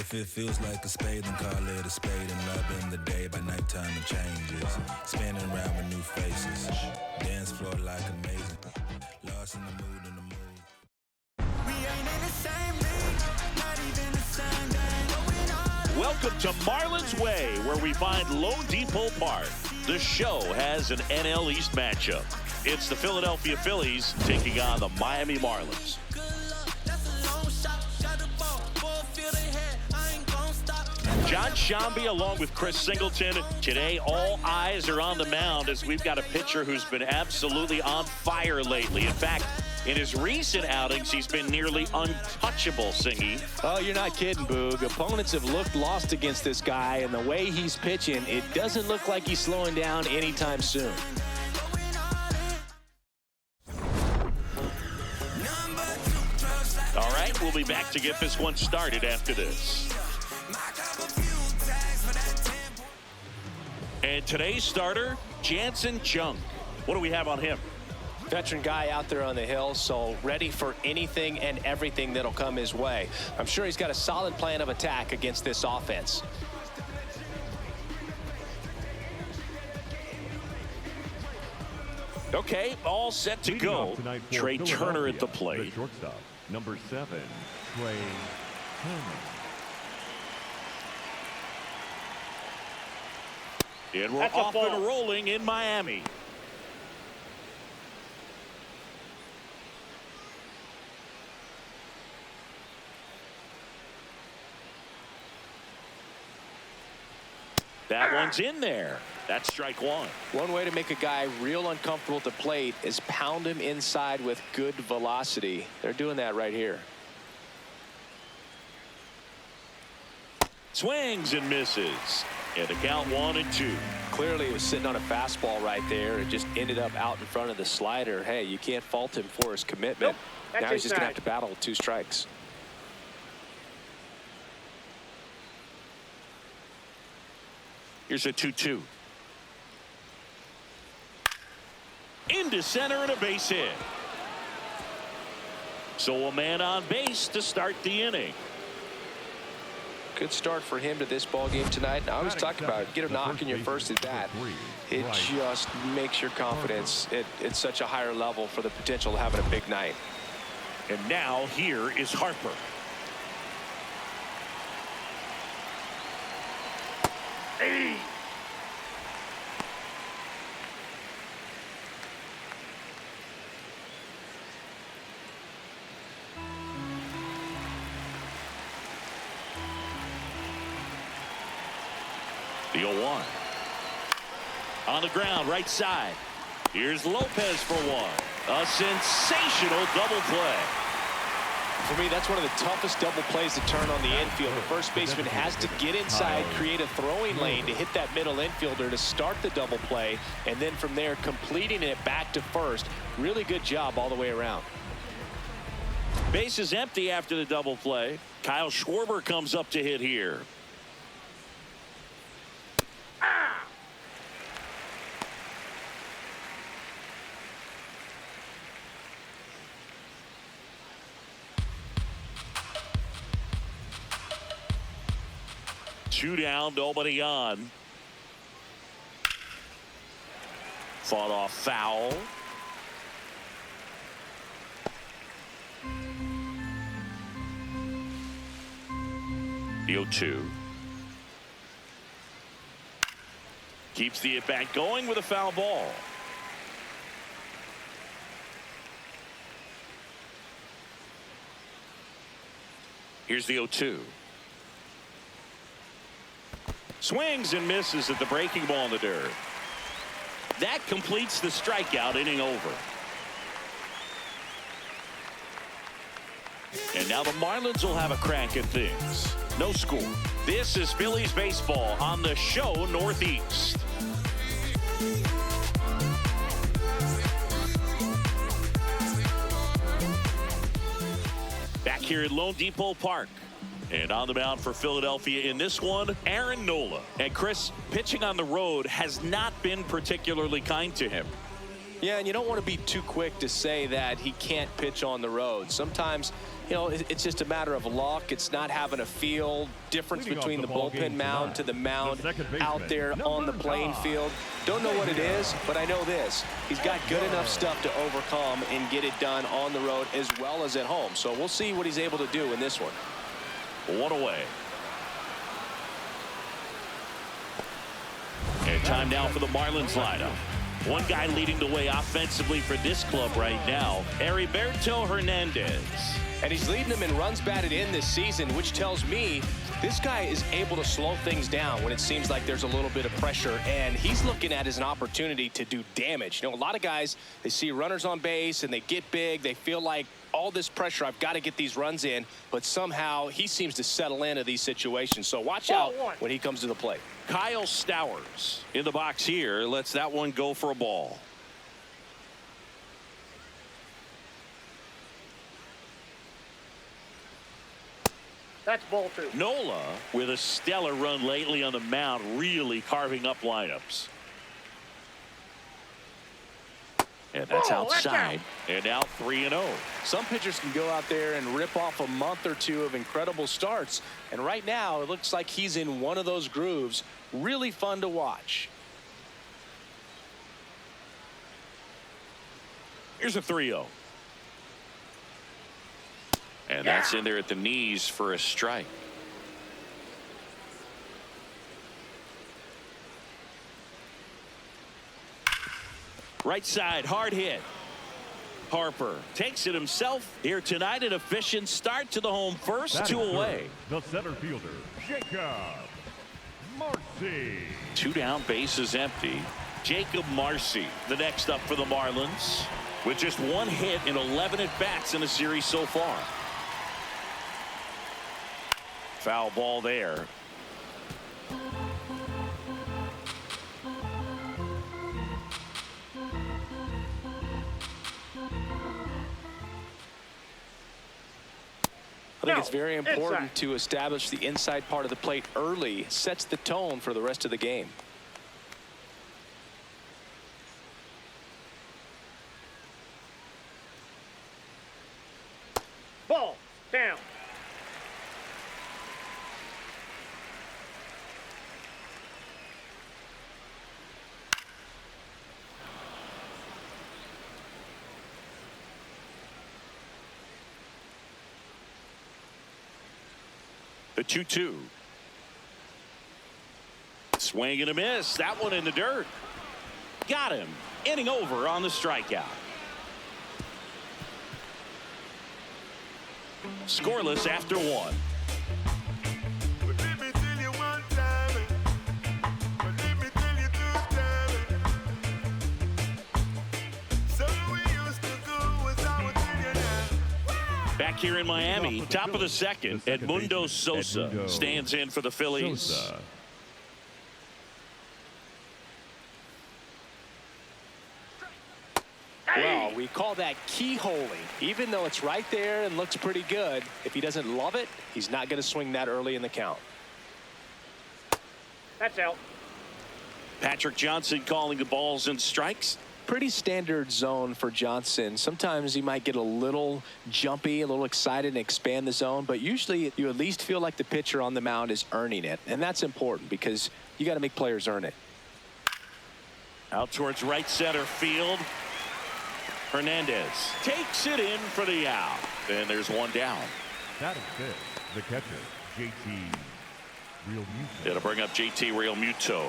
If it feels like a spade, then call it a spade. And love in the day, by nighttime it changes. Spinning around with new faces. Dance floor like amazing. Lost in the mood, in the mood. We ain't in the same league, not even the same game. Welcome to Marlins Way, where we find Lone Depot Park. The show has an NL East matchup. It's the Philadelphia Phillies taking on the Miami Marlins. John Shambi along with Chris Singleton. Today, all eyes are on the mound as we've got a pitcher who's been absolutely on fire lately. In fact, in his recent outings, he's been nearly untouchable, Singy. Oh, you're not kidding, Boog. Opponents have looked lost against this guy, and the way he's pitching, it doesn't look like he's slowing down anytime soon. All right, we'll be back to get this one started after this. And today's starter, Jansen Junk. What do we have on him? Veteran guy out there on the hill, so ready for anything and everything that'll come his way. I'm sure he's got a solid plan of attack against this offense. Okay, all set to go. Trey Turner at the plate. The shortstop, number 7, Trey Turner. And we're off and rolling in Miami. That one's in there. That's strike one. One way to make a guy real uncomfortable at the plate is pound him inside with good velocity. They're doing that right here. Swings and misses. And the count 1-2. Clearly, it was sitting on a fastball right there. It just ended up out in front of the slider. Hey, you can't fault him for his commitment. Nope, now he's just going to have to battle with 2 strikes. Here's a 2-2. Into center and a base hit. So a man on base to start the inning. Good start for him to this ball game tonight. And I always talk about it. Get a knock in your first at bat. It just makes your confidence at such a higher level for the potential of having a big night. And now here is Harper. Hey. The 0-1. On the ground, right side. Here's Lopez for one. A sensational double play. For me, that's one of the toughest double plays to turn on the infield. The first baseman has to get inside, create a throwing lane to hit that middle infielder to start the double play, and then from there, completing it back to first. Really good job all the way around. Base is empty after the double play. Kyle Schwarber comes up to hit here. Two down, nobody on. Fought off foul. The 0-2. Keeps the at-bat going with a foul ball. Here's the 0-2. Swings and misses at the breaking ball in the dirt. That completes the strikeout, inning over. And now the Marlins will have a crack at things. No score. This is Phillies baseball on the show Northeast. Back here at Lone Depot Park. And on the mound for Philadelphia in this one, Aaron Nola. And Chris, pitching on the road has not been particularly kind to him. Yeah, and you don't want to be too quick to say that he can't pitch on the road. Sometimes, you know, it's just a matter of luck. It's not having a feel difference between the bullpen mound to the mound out there on the playing field. Don't know what it is, but I know this. He's got good enough stuff to overcome and get it done on the road as well as at home. So we'll see what he's able to do in this one. One away. And time now for the Marlins lineup. One guy leading the way offensively for this club right now, Heriberto Hernandez. And he's leading them in runs batted in this season, which tells me this guy is able to slow things down when it seems like there's a little bit of pressure, and he's looking at it as an opportunity to do damage. You know, a lot of guys, they see runners on base and they get big. They feel like all this pressure, I've got to get these runs in, but somehow he seems to settle into these situations. So watch out when he comes to the plate. Kyle Stowers in the box here lets that one go for a ball. That's ball two. Nola with a stellar run lately on the mound, really carving up lineups. And that's outside. And now 3-0. Some pitchers can go out there and rip off a month or two of incredible starts. And right now, it looks like he's in one of those grooves. Really fun to watch. Here's a 3-0. And that's in there at the knees for a strike. Right side, hard hit. Harper takes it himself here tonight. An efficient start to the home first. 2 away. The center fielder, Jacob Marcy. 2 down, bases empty. Jacob Marcy, the next up for the Marlins, with just 1 hit in 11 at-bats in the series so far. Foul ball there. I think it's very important to establish the inside part of the plate early. It sets the tone for the rest of the game. Ball down. The 2-2. Swing and a miss. That one in the dirt. Got him. Inning over on the strikeout. Scoreless after 1. Back here in Miami, top of the second, Edmundo Sosa stands in for the Phillies. Well, we call that keyholing. Even though it's right there and looks pretty good, if he doesn't love it, he's not going to swing that early in the count. That's out. Patrick Johnson calling the balls and strikes. Pretty standard zone for Johnson. Sometimes he might get a little jumpy, a little excited and expand the zone, but usually you at least feel like the pitcher on the mound is earning it, and that's important because you got to make players earn it. Out towards right center field. Hernandez takes it in for the out, and there's 1 down. That is it. The catcher, JT Realmuto. It'll bring up JT Realmuto.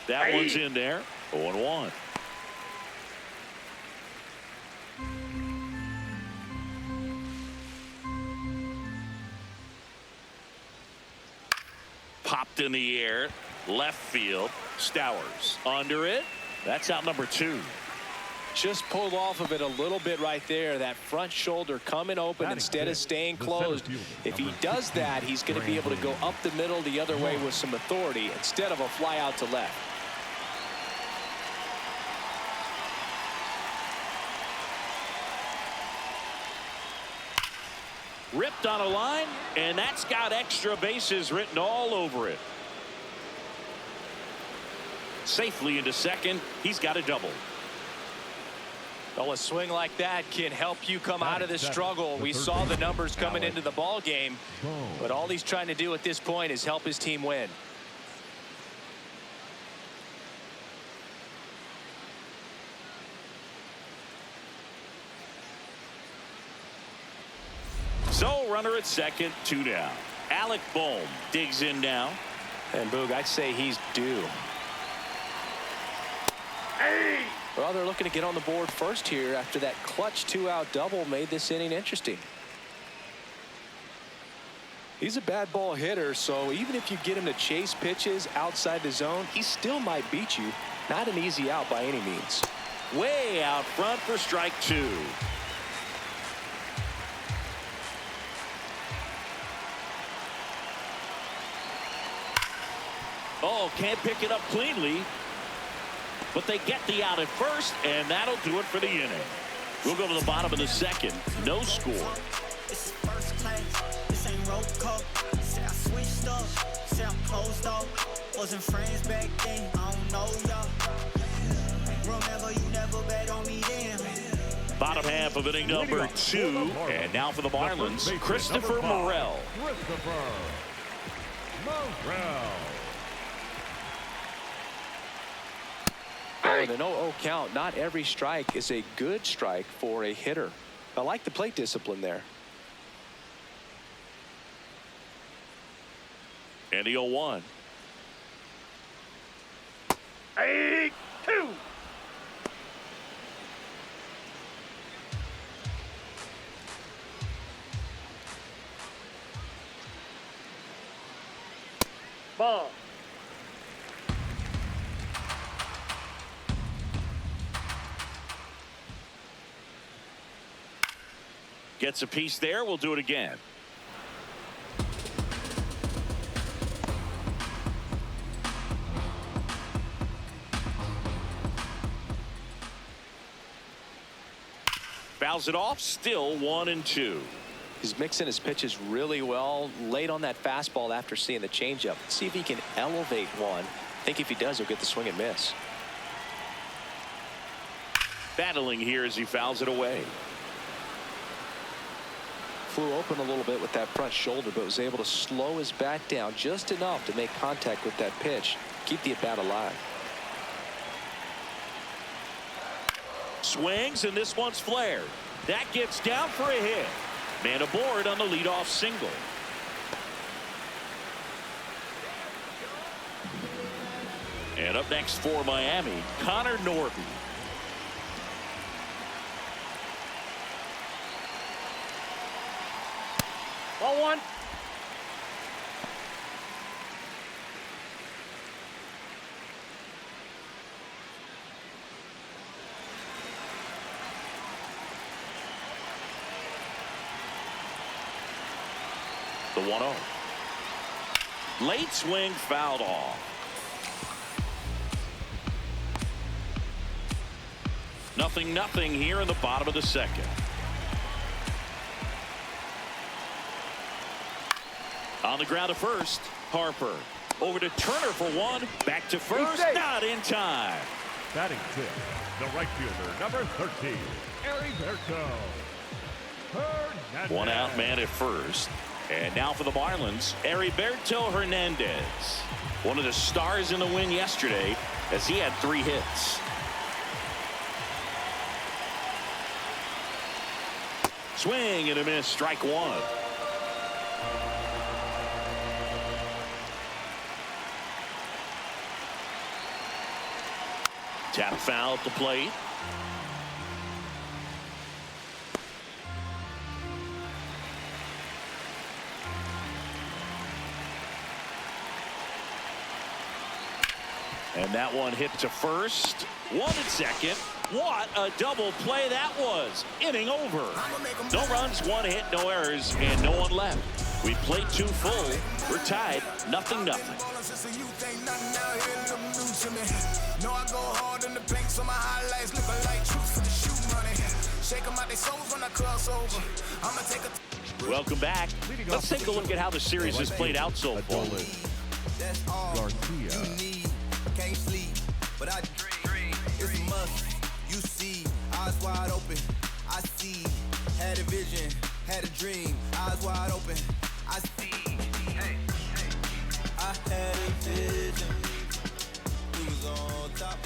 That one's in there. 0-1. Popped in the air. Left field. Stowers under it. That's out number 2. Just pulled off of it a little bit right there. That front shoulder coming open instead of staying closed. If he does that, he's going to be able to go up the middle the other way with some authority instead of a fly out to left. Ripped on a line, and that's got extra bases written all over it. Safely into second. He's got a double. Well, a swing like that can help you come out of this struggle. We saw the numbers coming into the ball game, but all he's trying to do at this point is help his team win. So runner at second, 2 down. Alec Bohm digs in now. And Boog, I'd say he's due. Well, they're looking to get on the board first here after that clutch 2-out double made this inning interesting. He's a bad ball hitter, so even if you get him to chase pitches outside the zone, he still might beat you. Not an easy out by any means. Way out front for strike 2. Oh, can't pick it up cleanly. But they get the out at first, and that'll do it for the inning. We'll go to the bottom of the second. No score. This is first class. This ain't roll call. Say I switched up. Say I'm closed off. Wasn't friends back then. I don't know y'all. Remember you never bet on me then. Bottom half of inning number 2. And now for the Marlins, Christopher Morel. Christopher Morel. Oh, the 0-0 count. Not every strike is a good strike for a hitter. I like the plate discipline there. And the 0-1. 8-2. Ball. Gets a piece there. We'll do it again. Fouls it off. Still 1-2. He's mixing his pitches really well. Late on that fastball after seeing the changeup. See if he can elevate one. I think if he does, he'll get the swing and miss. Battling here as he fouls it away. Flew open a little bit with that front shoulder, but was able to slow his bat down just enough to make contact with that pitch. Keep the at-bat alive. Swings, and this one's flared. That gets down for a hit. Man aboard on the leadoff single. And up next for Miami, Connor Norton. Ball 1. The 1-0. Late swing fouled off. Nothing here in the bottom of the second. On the ground to first, Harper. Over to Turner for one. Back to first. Not in time. Batting fifth, the right fielder, number 13, Heriberto Hernandez. One out man at first. And now for the Marlins, Heriberto Hernandez. One of the stars in the win yesterday as he had 3 hits. Swing and a miss, strike 1. Tap foul at the plate. And that one hit to first. One at second. What a double play that was. Inning over. No runs, 1 hit, no errors, and no one left. We played 2 full. We're tied, 0-0. No, I go hard in the paint, so my highlights looking like truth for the shoe money. Shake them out, they souls when I cross over. I'ma take a Welcome back. Let's take a look at how the series has played out so far. That's all Garcia. you need. Can't sleep, but I dream. It's a must. You see, eyes wide open. I see. Had a vision, had a dream. Eyes wide open. I see. Hey, hey. I had a vision. We was on top.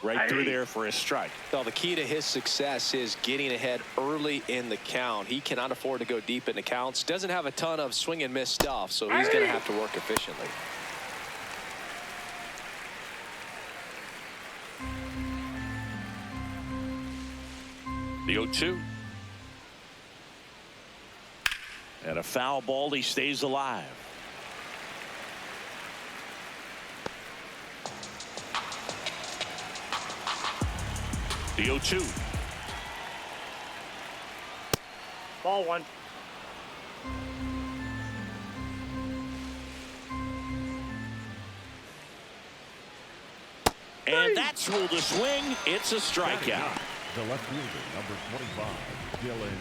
Right through there for a strike. Well, the key to his success is getting ahead early in the count. He cannot afford to go deep in the counts. Doesn't have a ton of swing and miss stuff, so he's going to have to work efficiently. The 0-2. And a foul ball. He stays alive. The 0-2. Ball one. And that's ruled a swing. It's a strikeout. The left fielder, number 25, Dylan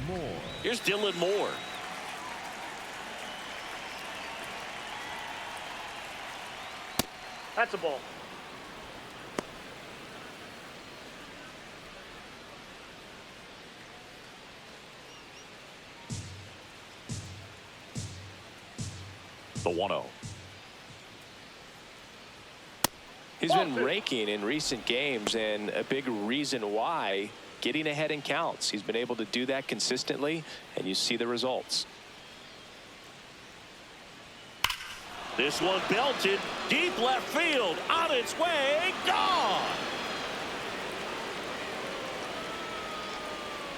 Moore. Here's Dylan Moore. That's a ball. The 1-0. He's been raking in recent games, and a big reason why, getting ahead in counts. He's been able to do that consistently, and you see the results. This one belted deep left field, on its way, gone.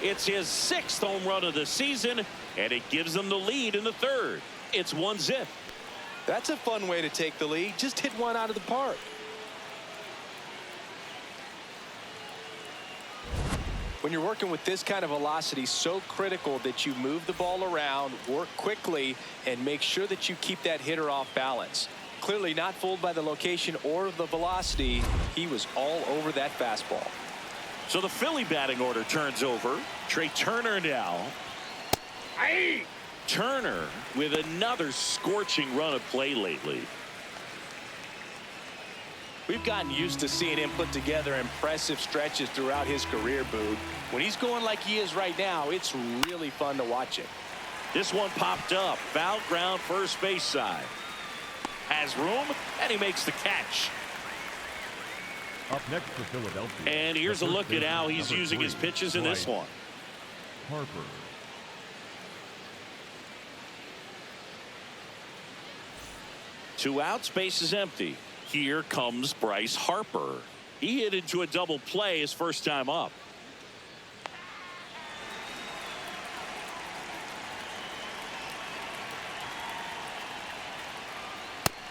It's his 6th home run of the season, and it gives them the lead in the 3rd. It's 1-0. That's a fun way to take the lead. Just hit one out of the park. When you're working with this kind of velocity, so critical that you move the ball around, work quickly, and make sure that you keep that hitter off balance. Clearly not fooled by the location or the velocity. He was all over that fastball. So the Philly batting order turns over. Trey Turner now. Turner with another scorching run of play lately. We've gotten used to seeing him put together impressive stretches throughout his career, Boog. When he's going like he is right now, it's really fun to watch him. This one popped up. Foul ground, first base side. Has room, and he makes the catch. Up next for Philadelphia. And here's a look at how he's using his pitches in this one. Harper. Two outs, base is empty. Here comes Bryce Harper. He hit into a double play his first time up.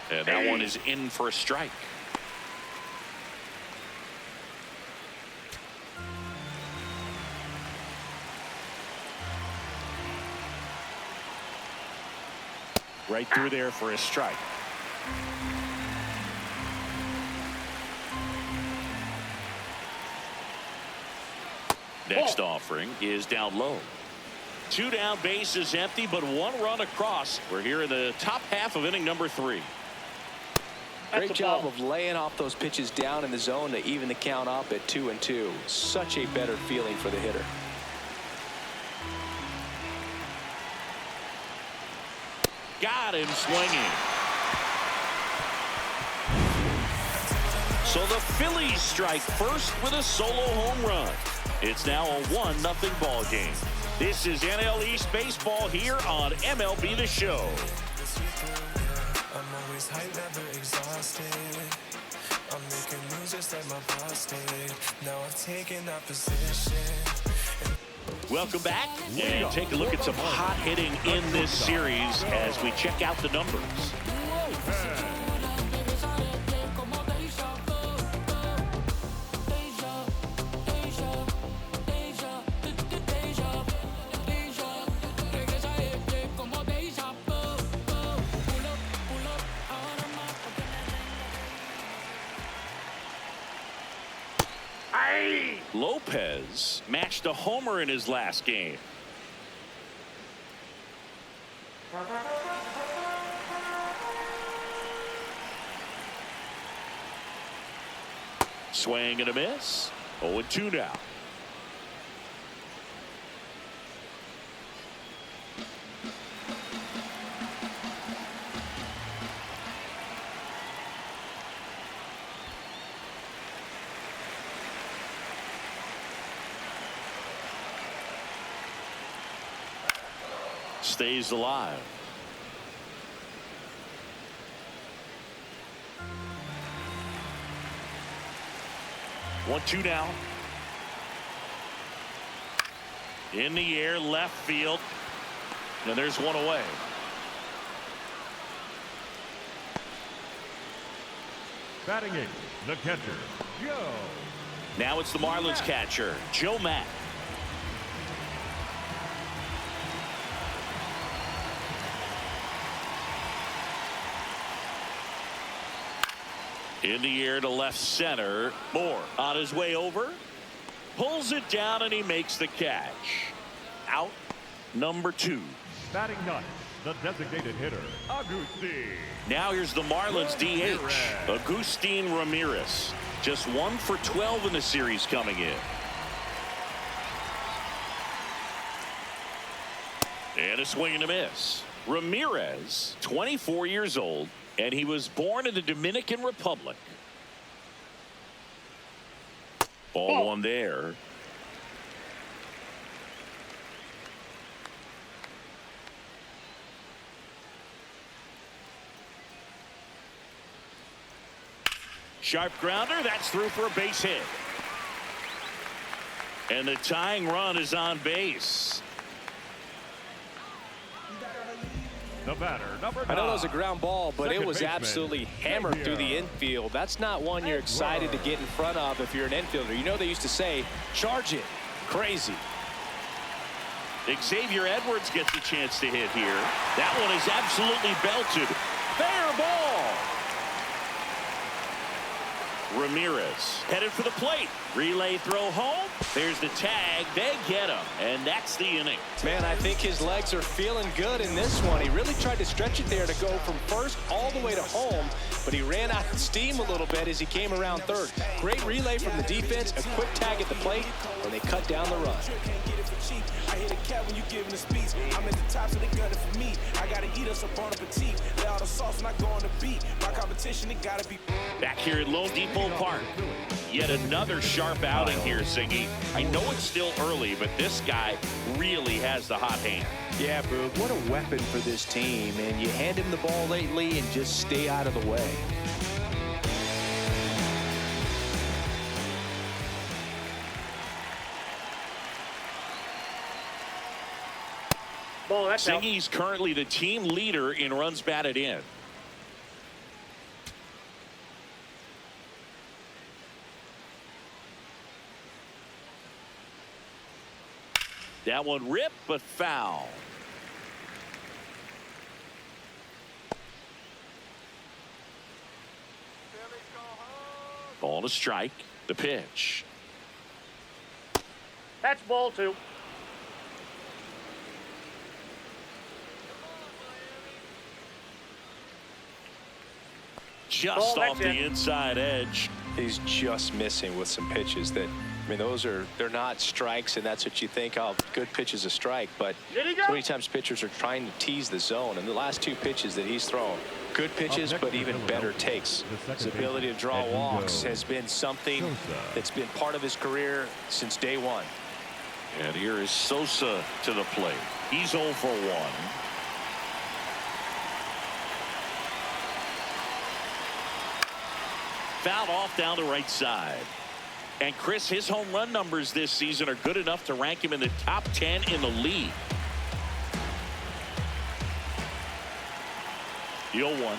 And that one is in for a strike. Right through there for a strike. Next offering is down low. 2 down, base is empty, but 1 run across. We're here in the top half of inning number 3. Great job of laying off those pitches down in the zone to even the count up at 2-2. Such a better feeling for the hitter. Got him swinging. So the Phillies strike first with a solo home run. It's now a 1-0 ball game. This is NL East Baseball here on MLB The Show. I'm always hyped, never exhausted. I'm making moves just like my boss did. Now I've taken that position. Welcome back, and take a look at some hot hitting in this series as we check out the numbers. Lopez matched a homer in his last game. Swing and a miss. 0-2 now. Stays alive. One, two down. In the air, left field. And there's one away. Batting eighth, the catcher, Joe. Now it's the Marlins catcher, Joe Matt. In the air to left center. Moore on his way over. Pulls it down and he makes the catch. Out number 2. Batting ninth, the designated hitter, Agustin. Now here's the Marlins DH, Agustin Ramirez. Just 1 for 12 in the series coming in. And a swing and a miss. Ramirez, 24 years old, and he was born in the Dominican Republic. Ball one there. Sharp grounder, that's through for a base hit. And the tying run is on base. The batter, number 9. I know it was a ground ball, but Second it was baseman, absolutely hammered through the infield. That's not one you're excited to get in front of if you're an infielder. You know they used to say, charge it. Crazy. Xavier Edwards gets a chance to hit here. That one is absolutely belted. Fair ball. Ramirez headed for the plate. Relay throw home. There's the tag. They get him. And that's the inning. Man, I think his legs are feeling good in this one. He really tried to stretch it there to go from first all the way to home, but he ran out of steam a little bit as he came around third. Great relay from the defense, a quick tag at the plate, and they cut down the run. I hit a cat when you giving a speech. I'm at the top, so they got it for me. I gotta eat us up on a petite. Lay all the sauce when I go on the beat. My competition, it gotta be. Back here at Lone Depot Park. Yet another sharp outing here, Siggy. I know it's still early, but this guy really has the hot hand. Yeah, Boog, what a weapon for this team. And you hand him the ball lately and just stay out of the way. Ball, that's out. Siggy's currently the team leader in runs batted in. That one ripped, but foul. Ball to strike. The pitch. That's ball 2. Just Ball, off the inside edge. He's just missing with some pitches that, I mean, they're not strikes, and that's what you think of. Good pitch is a strike, but so many times pitchers are trying to tease the zone. And the last 2 pitches that he's thrown, good pitches, but even better takes. His ability to draw walks has been something that's been part of his career since day one. And here is Sosa to the plate. He's 0 for 1. Fouled off down the right side. And Chris, his home run numbers this season are good enough to rank him in the top 10 in the league. The 0-1.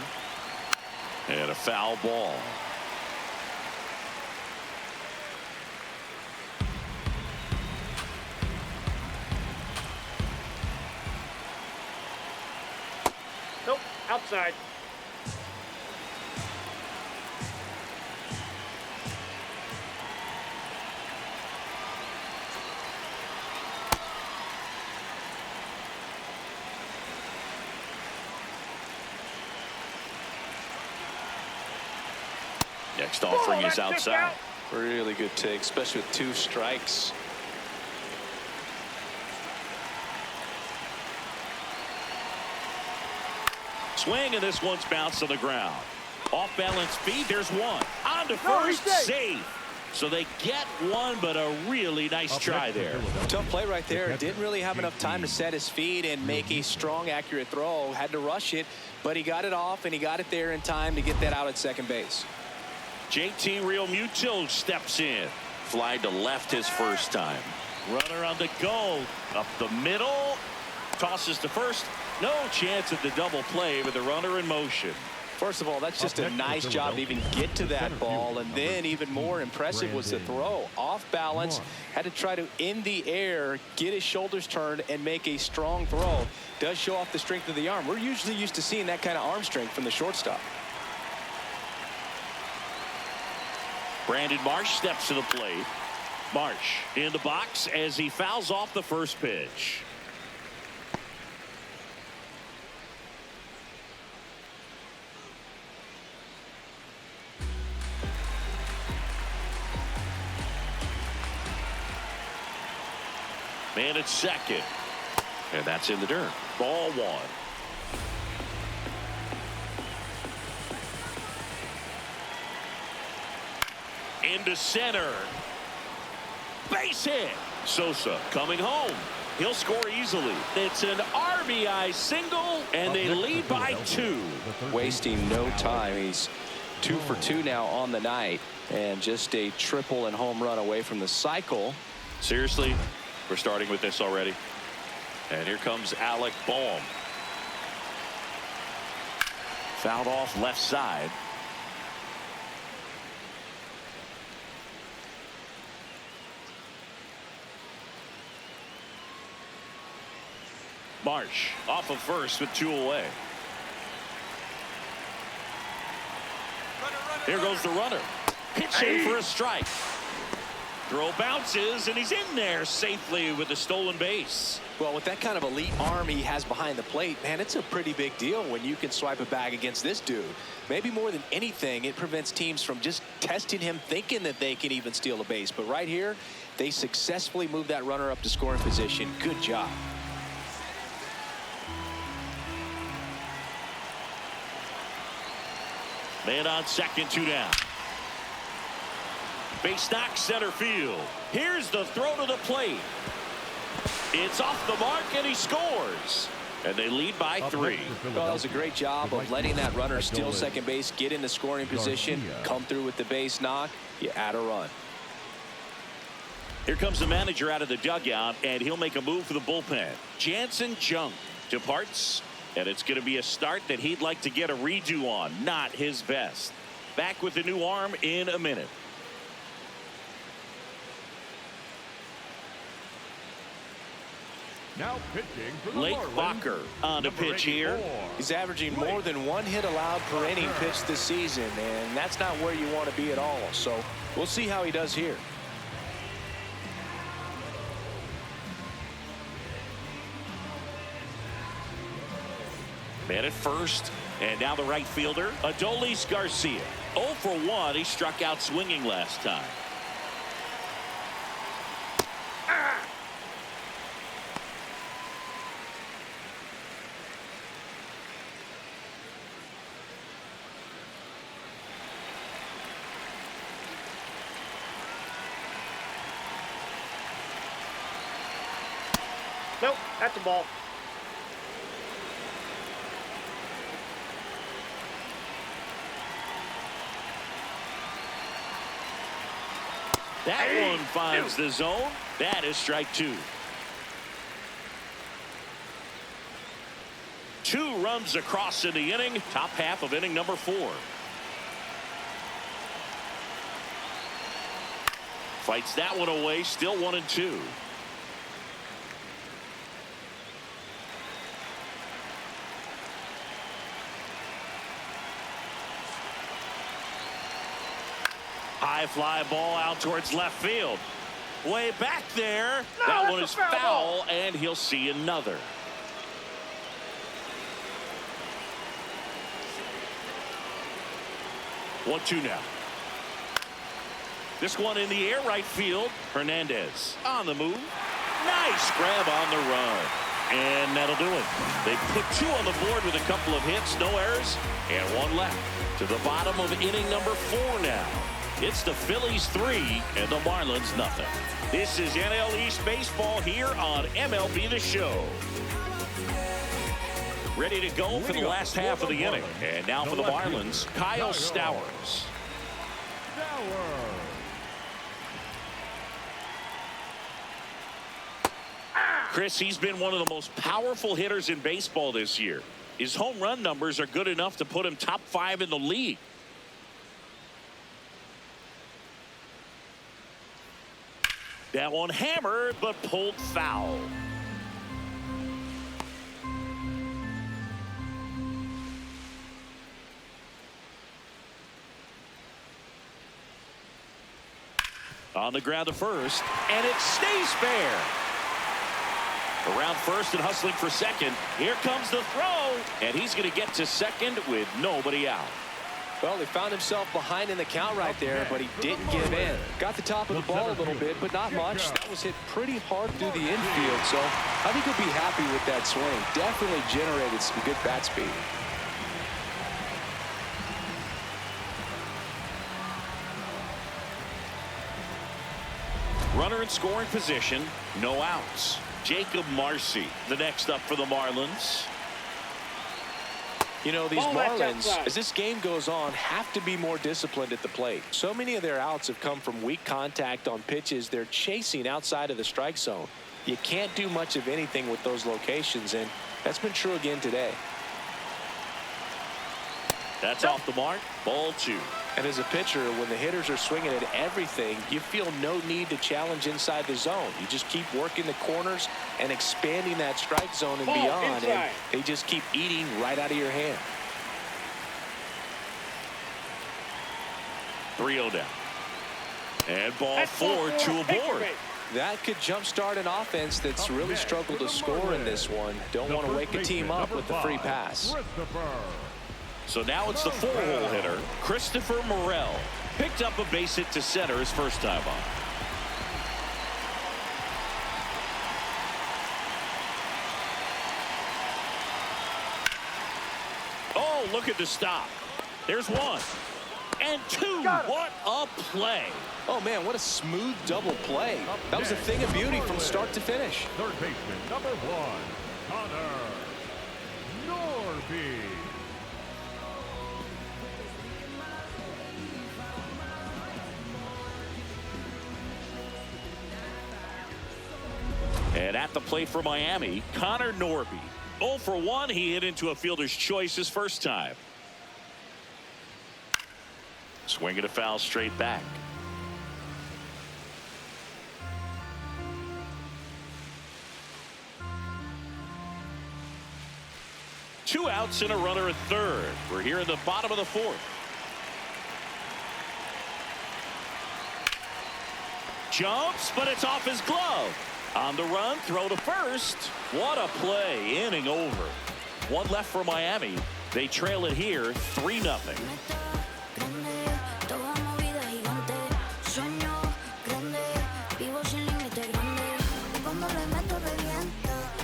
And a foul ball. Nope, outside. Next offering is outside. Really good take, especially with 2 strikes. Swing, and this one's bounced on the ground. Off balance feet. There's one. On to first, safe. So they get one, but a really nice try there. Tough play right there. Didn't really have enough time to set his feet and make a strong, accurate throw. Had to rush it, but he got it off, and he got it there in time to get that out at second base. JT Realmuto steps in. Fly to left his first time. Runner on the go. Up the middle. Tosses to first. No chance at the double play with the runner in motion. First of all, that's just a nice job to even get to that ball, and then even more impressive was the throw. Off balance, had to try to, in the air, get his shoulders turned and make a strong throw. Does show off the strength of the arm. We're usually used to seeing that kind of arm strength from the shortstop. Brandon Marsh steps to the plate. Marsh in the box as he fouls off the first pitch. Man at second. And that's in the dirt. Ball 1. Into center. Base hit. Sosa coming home. He'll score easily. It's an RBI single, and they lead by 2. Wasting no time. He's 2 for 2 now on the night, and just a triple and home run away from the cycle. Seriously, we're starting with this already. And here comes Alec Bohm. Fouled off left side. Marsh off of first with 2 away. Here goes the runner. Pitching for a strike. Throw bounces, and he's in there safely with the stolen base. Well, with that kind of elite arm he has behind the plate, man, it's a pretty big deal when you can swipe a bag against this dude. Maybe more than anything, it prevents teams from just testing him, thinking that they can even steal a base. But right here, they successfully move that runner up to scoring position. Good job. Man on second, 2 down. Base knock center field. Here's the throw to the plate. It's off the mark, and he scores. And they lead by 3. Well, that was a great job of letting that runner steal second base, get into scoring position, come through with the base knock. You add a run. Here comes the manager out of the dugout, and he'll make a move for the bullpen. Jansen Junk departs, and it's going to be a start that he'd like to get a redo on. Not his best. Back with the new arm in a minute. Now pitching for the Lake Marlins, Bacher on the pitch here. He's averaging more than 1 hit allowed per inning pitched this season, and that's not where you want to be at all. So we'll see how he does here. Man at first, and now the right fielder, Adolis Garcia. 0 for 1. He struck out swinging last time. Nope, that's a ball. That one finds the zone. That is strike 2. 2 runs across in the inning. Top half of inning number 4. Fights that one away. Still 1-2. High fly ball out towards left field. Way back there. No, that one is foul foul, and he'll see another. One, 2 now. This one in the air right field. Hernandez on the move. Nice grab on the run. And that'll do it. They put 2 on the board with a couple of hits, no errors, and 1 left. To the bottom of inning number 4 now. It's the Phillies 3 and the Marlins nothing. This is NL East Baseball here on MLB The Show. Ready to go for the last half of the inning. And now for the Marlins, Kyle Stowers. Chris, he's been one of the most powerful hitters in baseball this year. His home run numbers are good enough to put him top 5 in the league. That one hammered, but pulled foul. On the ground to first, and it stays fair. Around first and hustling for second. Here comes the throw, and he's going to get to second with nobody out. Well, he found himself behind in the count right there, but he didn't give in. Got the top of the ball a little bit, but not much. That was hit pretty hard through the infield, so I think he'll be happy with that swing. Definitely generated some good bat speed. Runner in scoring position, no outs. Jacob Marcy, the next up for the Marlins. You know, these Marlins, as this game goes on, have to be more disciplined at the plate. So many of their outs have come from weak contact on pitches they're chasing outside of the strike zone. You can't do much of anything with those locations, and that's been true again today. That's off the mark. Ball 2. And as a pitcher, when the hitters are swinging at everything, you feel no need to challenge inside the zone. You just keep working the corners and expanding that strike zone and beyond, and they just keep eating right out of your hand. 3-0 down. And ball 4 to a board. That could jumpstart an offense that's really struggled to score in this one. Don't want to wake a team up with the free pass. So now it's the 4-hole hitter, Christopher Morel. Picked up a base hit to center his first time on. Oh, look at the stop. There's 1. And 2. What a play. Oh, man, what a smooth double play. That was a thing of beauty from start to finish. Third baseman, number 1, Connor Norby. And at the plate for Miami, Connor Norby. 0 for 1. He hit into a fielder's choice his first time. Swinging a foul straight back. Two outs and a runner at third. We're here in the bottom of the 4th. Jumps, but it's off his glove. On the run, throw to first. What a play. Inning over. 1 left for Miami. They trail it here 3-0.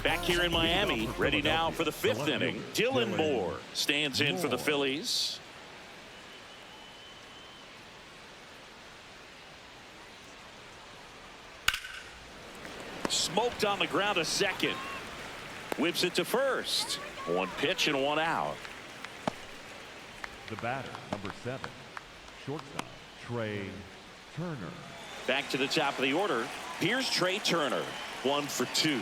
Back here in Miami, ready now for the 5th inning. Dylan Moore stands in for the Phillies. Smoked on the ground to second. Whips it to first. 1 pitch and 1 out. The batter, number 7, shortstop, Trey Turner. Back to the top of the order. Here's Trey Turner. 1 for 2.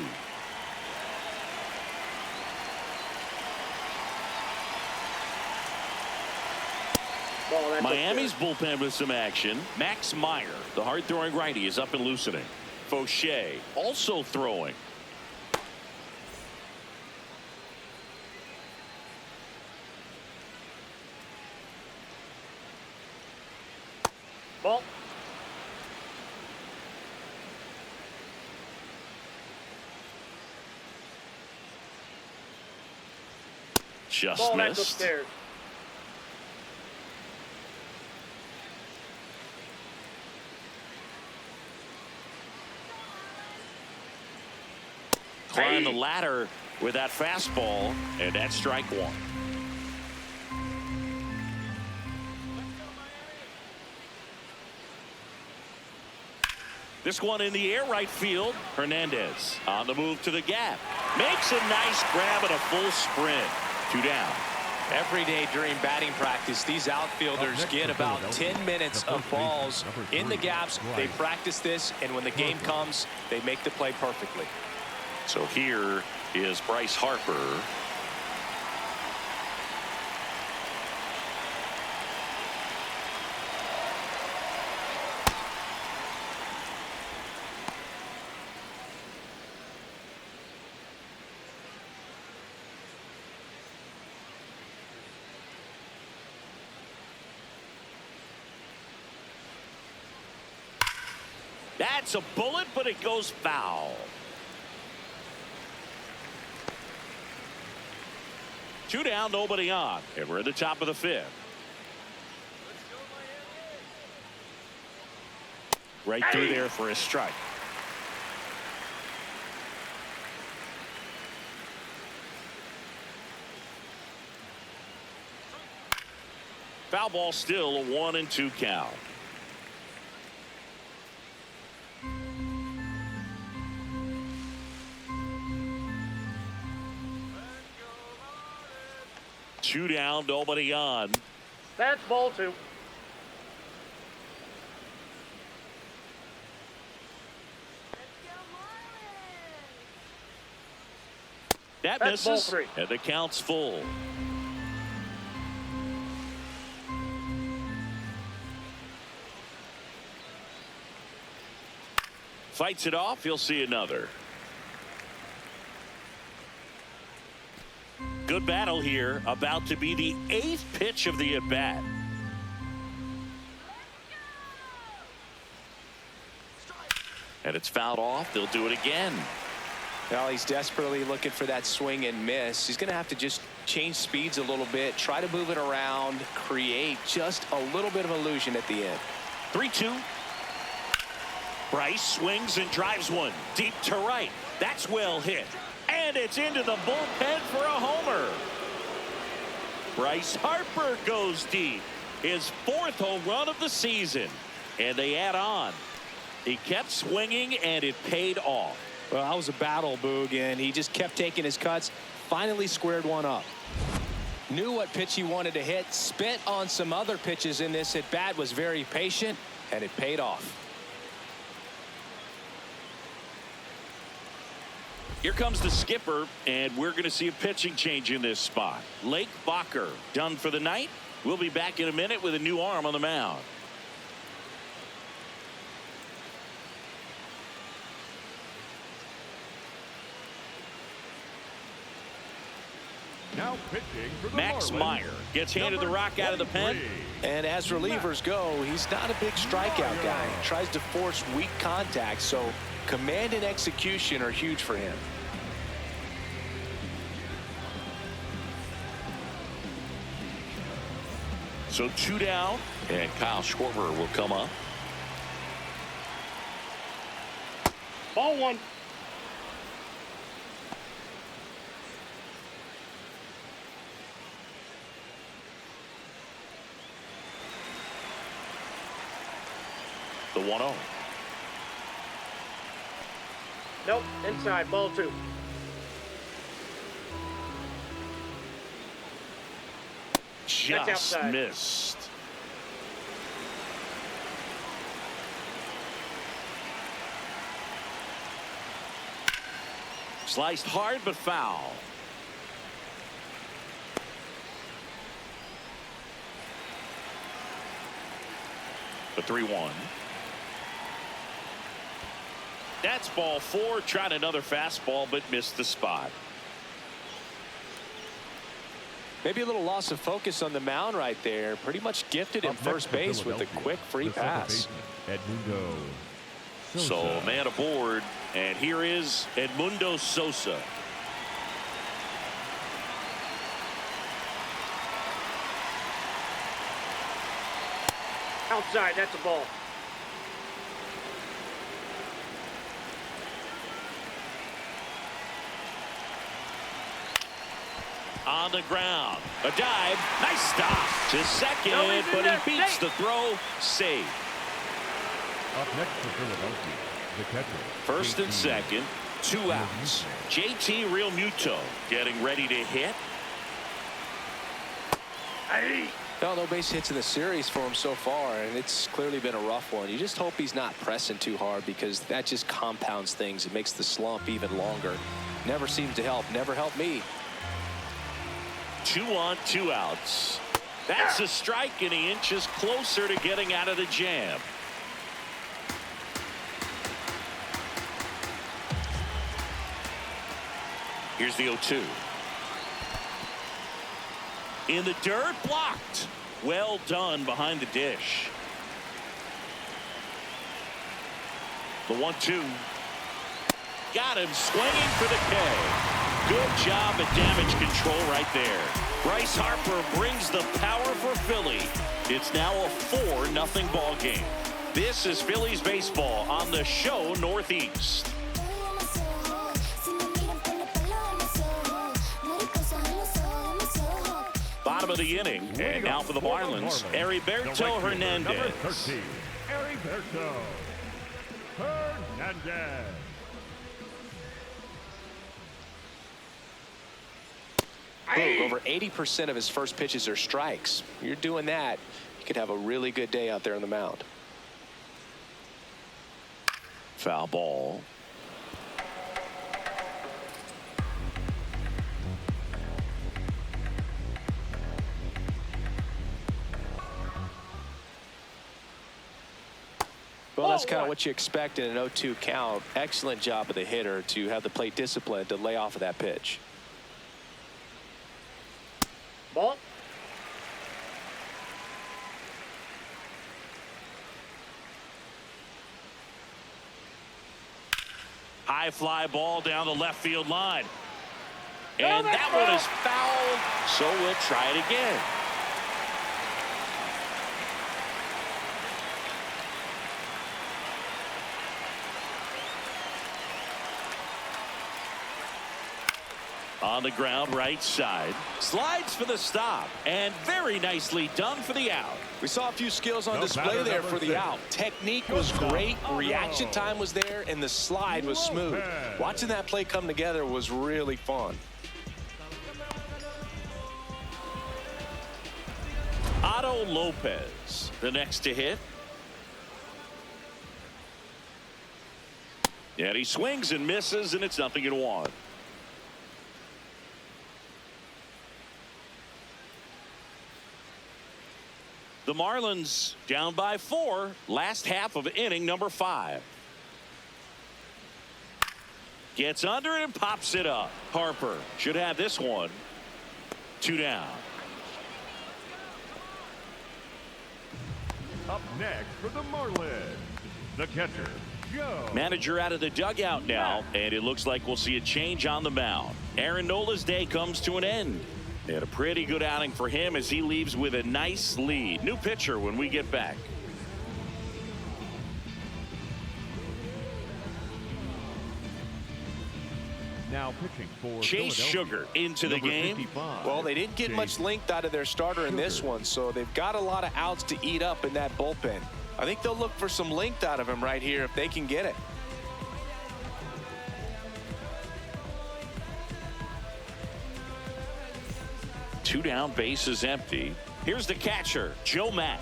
Miami's bullpen with some action. Max Meyer, the hard-throwing righty, is up and loosening. Fauché also throwing. Ball. Just Ball missed. upstairs. Climb the ladder with that fastball, and that's strike one. This one in the air right field. Hernandez on the move to the gap. Makes a nice grab and a full sprint. 2 down. Every day during batting practice, these outfielders get about 10 minutes of balls in the gaps. They practice this, and when the game comes, they make the play perfectly. So here is Bryce Harper. That's a bullet, but it goes foul. 2 down, nobody on, and we're at the top of the 5th. Right through there for a strike. Foul ball, still a 1-2 count. Two down, nobody on. That's ball 2. That That's misses, ball 3. and the count's full. Fights it off, he'll see another. Good battle here, about to be the 8th pitch of the at-bat. And it's fouled off. They'll do it again. Well, he's desperately looking for that swing and miss. He's going to have to just change speeds a little bit, try to move it around, create just a little bit of illusion at the end. 3-2. Bryce swings and drives one deep to right. That's well hit. And it's into the bullpen for a homer. Bryce Harper goes deep. His 4th home run of the season. And they add on. He kept swinging, and it paid off. Well, that was a battle, Boog, and he just kept taking his cuts. Finally squared one up. Knew what pitch he wanted to hit. Spit on some other pitches in this at bat. Was very patient, and it paid off. Here comes the skipper, and we're going to see a pitching change in this spot. Lake Bacher done for the night. We'll be back in a minute with a new arm on the mound. Now pitching for the Max Marlins, Meyer gets handed the rock out of the pen. And as relievers go, he's not a big strikeout guy. He tries to force weak contact, so command and execution are huge for him. So 2 down, and Kyle Schwarber will come up. Ball 1. The 1-0. Nope, inside, ball 2. Just outside. missed. Sliced hard but foul. The 3-1. That's ball 4. Tried another fastball but missed the spot. Maybe a little loss of focus on the mound right there. Pretty much gifted him first base with a quick free pass. Edmundo Sosa. So a man aboard, and here is Edmundo Sosa. Outside, that's a ball. On the ground. A dive. Nice stop. To second, but he beats the throw. Save. Up next for Philadelphia, the catcher. First and JT. second. 2 outs. JT Realmuto getting ready to hit. No base hits in the series for him so far, and it's clearly been a rough one. You just hope he's not pressing too hard, because that just compounds things. It makes the slump even longer. Never seems to help. Never helped me. 2 on, 2 outs. That's a strike, and he inches closer to getting out of the jam. Here's the 0-2. In the dirt, blocked. Well done behind the dish. The 1-2. Got him swinging for the K. Good job at damage control right there. Bryce Harper brings the power for Philly. It's now a 4-0 ball game. This is Phillies baseball on the show Northeast. Bottom of the inning, and now for the Marlins, Heriberto Hernandez. Number 13, Heriberto Hernandez. Over 80% of his first pitches are strikes. You're doing that, you could have a really good day out there on the mound. Foul ball. Well, that's kind of what you expect in an 0-2 count. Excellent job of the hitter to have the plate discipline to lay off of that pitch. Ball. High fly ball down the left field line. And that one is fouled, so we'll try it again. On the ground, right side. Slides for the stop. And very nicely done for the out. We saw a few skills on display there for the out. Technique was great. Reaction time was there. And the slide was smooth. Watching that play come together was really fun. Otto Lopez, the next to hit. And he swings and misses, and it's 0-1. The Marlins down by 4, last half of inning number 5. Gets under it and pops it up. Harper should have this one. 2 down. Up next for the Marlins, the catcher, Joe. Manager out of the dugout now, and it looks like we'll see a change on the mound. Aaron Nola's day comes to an end. And a pretty good outing for him as he leaves with a nice lead. New pitcher when we get back. Now pitching for Chase Sugar into the game. 55. Well, they didn't get much length out of their starter in this one, so they've got a lot of outs to eat up in that bullpen. I think they'll look for some length out of him right here if they can get it. Two down, base is empty. Here's the catcher, Joe Mack.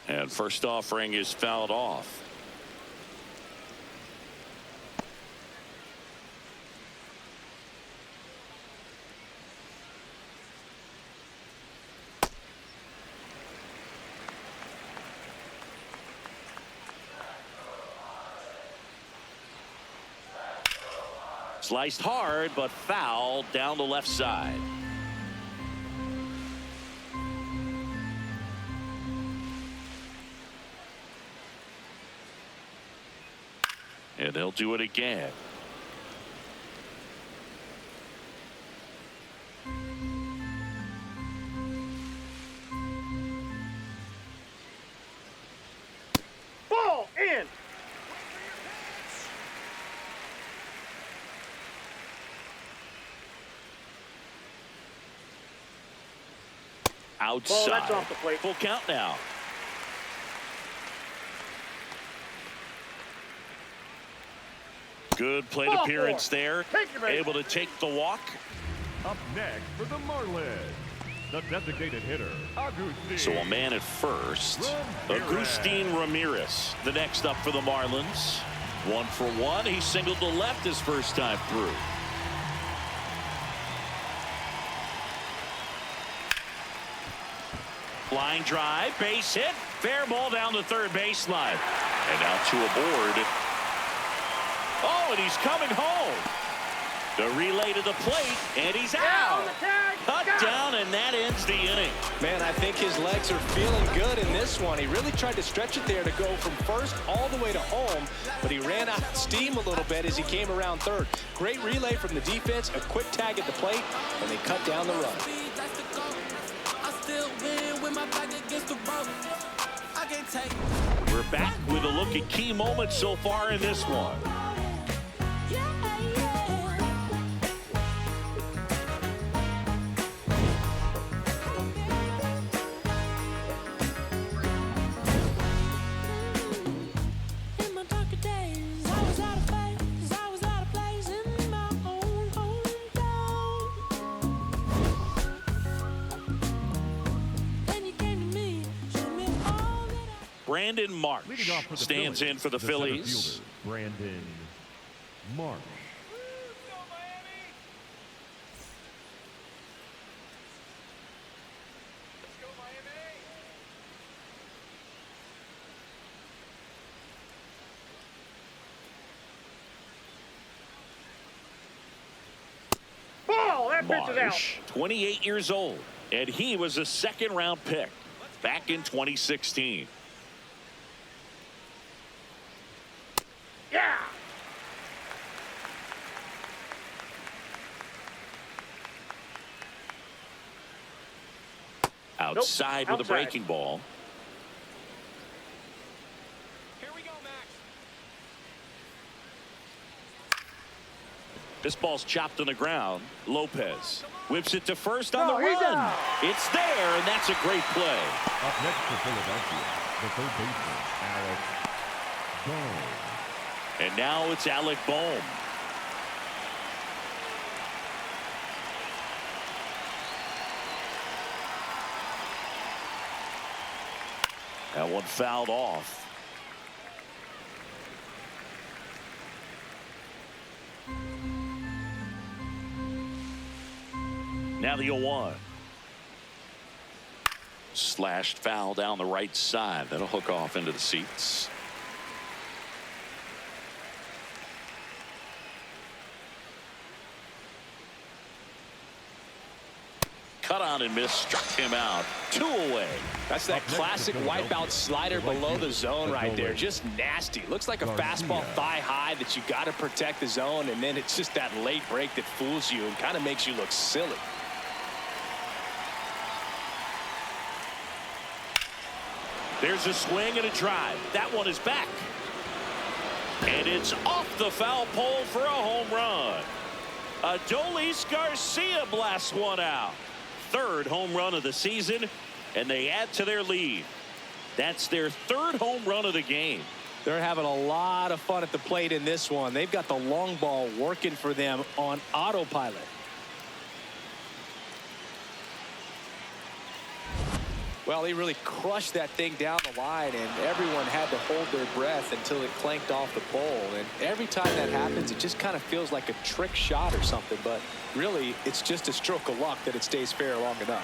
And first offering is fouled off. Sliced hard, but fouled down the left side. And they'll do it again. Ball in. outside. Ball, that's off the plate. Full count now. Good plate appearance there. Able to take the walk. Up next for the Marlins, the designated hitter, Agustin. So a man at first. Agustin Ramirez, the next up for the Marlins. 1 for 1. He singled to left his first time through. Line drive, base hit, fair ball down the third baseline. And now to a board. Oh, and he's coming home. The relay to the plate, and he's out. Cut down, and that ends the inning. Man, I think his legs are feeling good in this one. He really tried to stretch it there to go from first all the way to home, but he ran out of steam a little bit as he came around third. Great relay from the defense, a quick tag at the plate, and they cut down the run. We're back with a look at key moments so far in this one. Brandon Marsh stands in for the Phillies. Brandon Marsh. Ball, that pitch is out. 28 years old, and he was a second-round pick back in 2016. Yeah. Outside with a breaking ball. Here we go, Max. This ball's chopped on the ground. Lopez whips it to first on the he's run. out. It's there, and that's a great play. Up next for Philadelphia, the third baseman, Alec Bohm. And now it's Alec Bohm. That one fouled off. Now the 0-1. Slashed foul down the right side. That'll hook off into the seats. Cut on and missed, struck him out. 2 away. That's that classic wipeout slider below the zone right there. Just nasty. Looks like a fastball thigh high that you got to protect the zone, and then it's just that late break that fools you and kind of makes you look silly. There's a swing and a drive. That one is back. And it's off the foul pole for a home run. Adolis Garcia blasts one out. Third home run of the season, and they add to their lead. That's their third home run of the game. They're having a lot of fun at the plate in this one. They've got the long ball working for them on autopilot. Well, he really crushed that thing down the line, and everyone had to hold their breath until it clanked off the pole. And every time that happens, it just kind of feels like a trick shot or something. But really, it's just a stroke of luck that it stays fair long enough.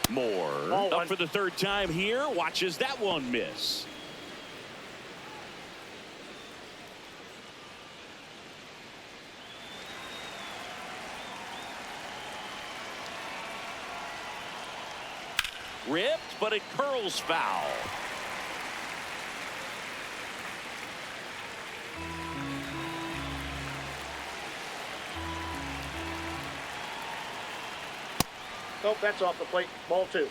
Moore up for the third time here. Watches that one miss. Ripped, but it curls foul. Nope, that's off the plate. Ball 2.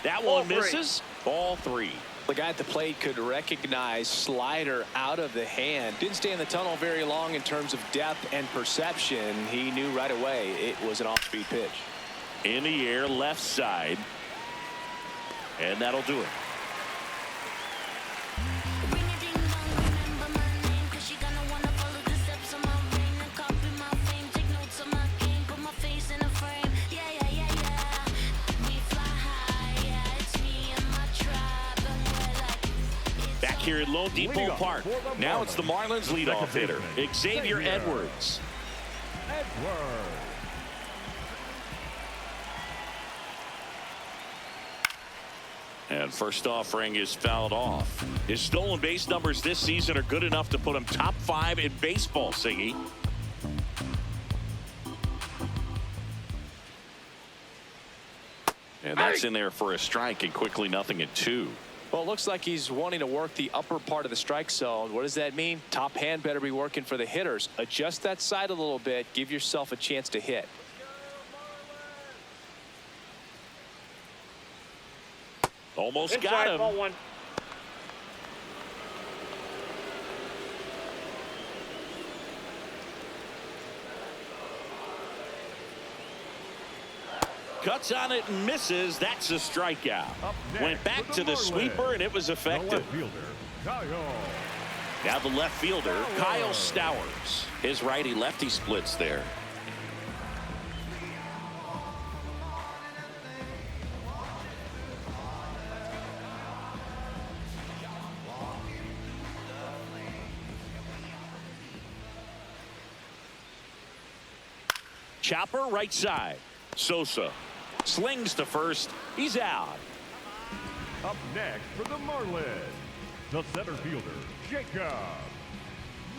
That one misses. Ball 3. The guy at the plate could recognize slider out of the hand. Didn't stay in the tunnel very long in terms of depth and perception. He knew right away it was an off-speed pitch. In the air, left side. And that'll do it. Here at Lone Depot Park. Now it's the Marlins leadoff hitter, Xavier Edwards. And first offering is fouled off. His stolen base numbers this season are good enough to put him top 5 in baseball, Siggy. And that's in there for a strike, and quickly 0-2. Well, it looks like he's wanting to work the upper part of the strike zone. What does that mean? Top hand better be working for the hitters. Adjust that side a little bit. Give yourself a chance to hit. Almost Inside, got him. ball 1. Cuts on it and misses. That's a strikeout. Went back to the sweeper, and it was effective. Now the left fielder, Kyle Stowers. His righty-lefty splits there. Chopper right side. Sosa slings to first. He's out. Up next for the Marlins, the center fielder, Jacob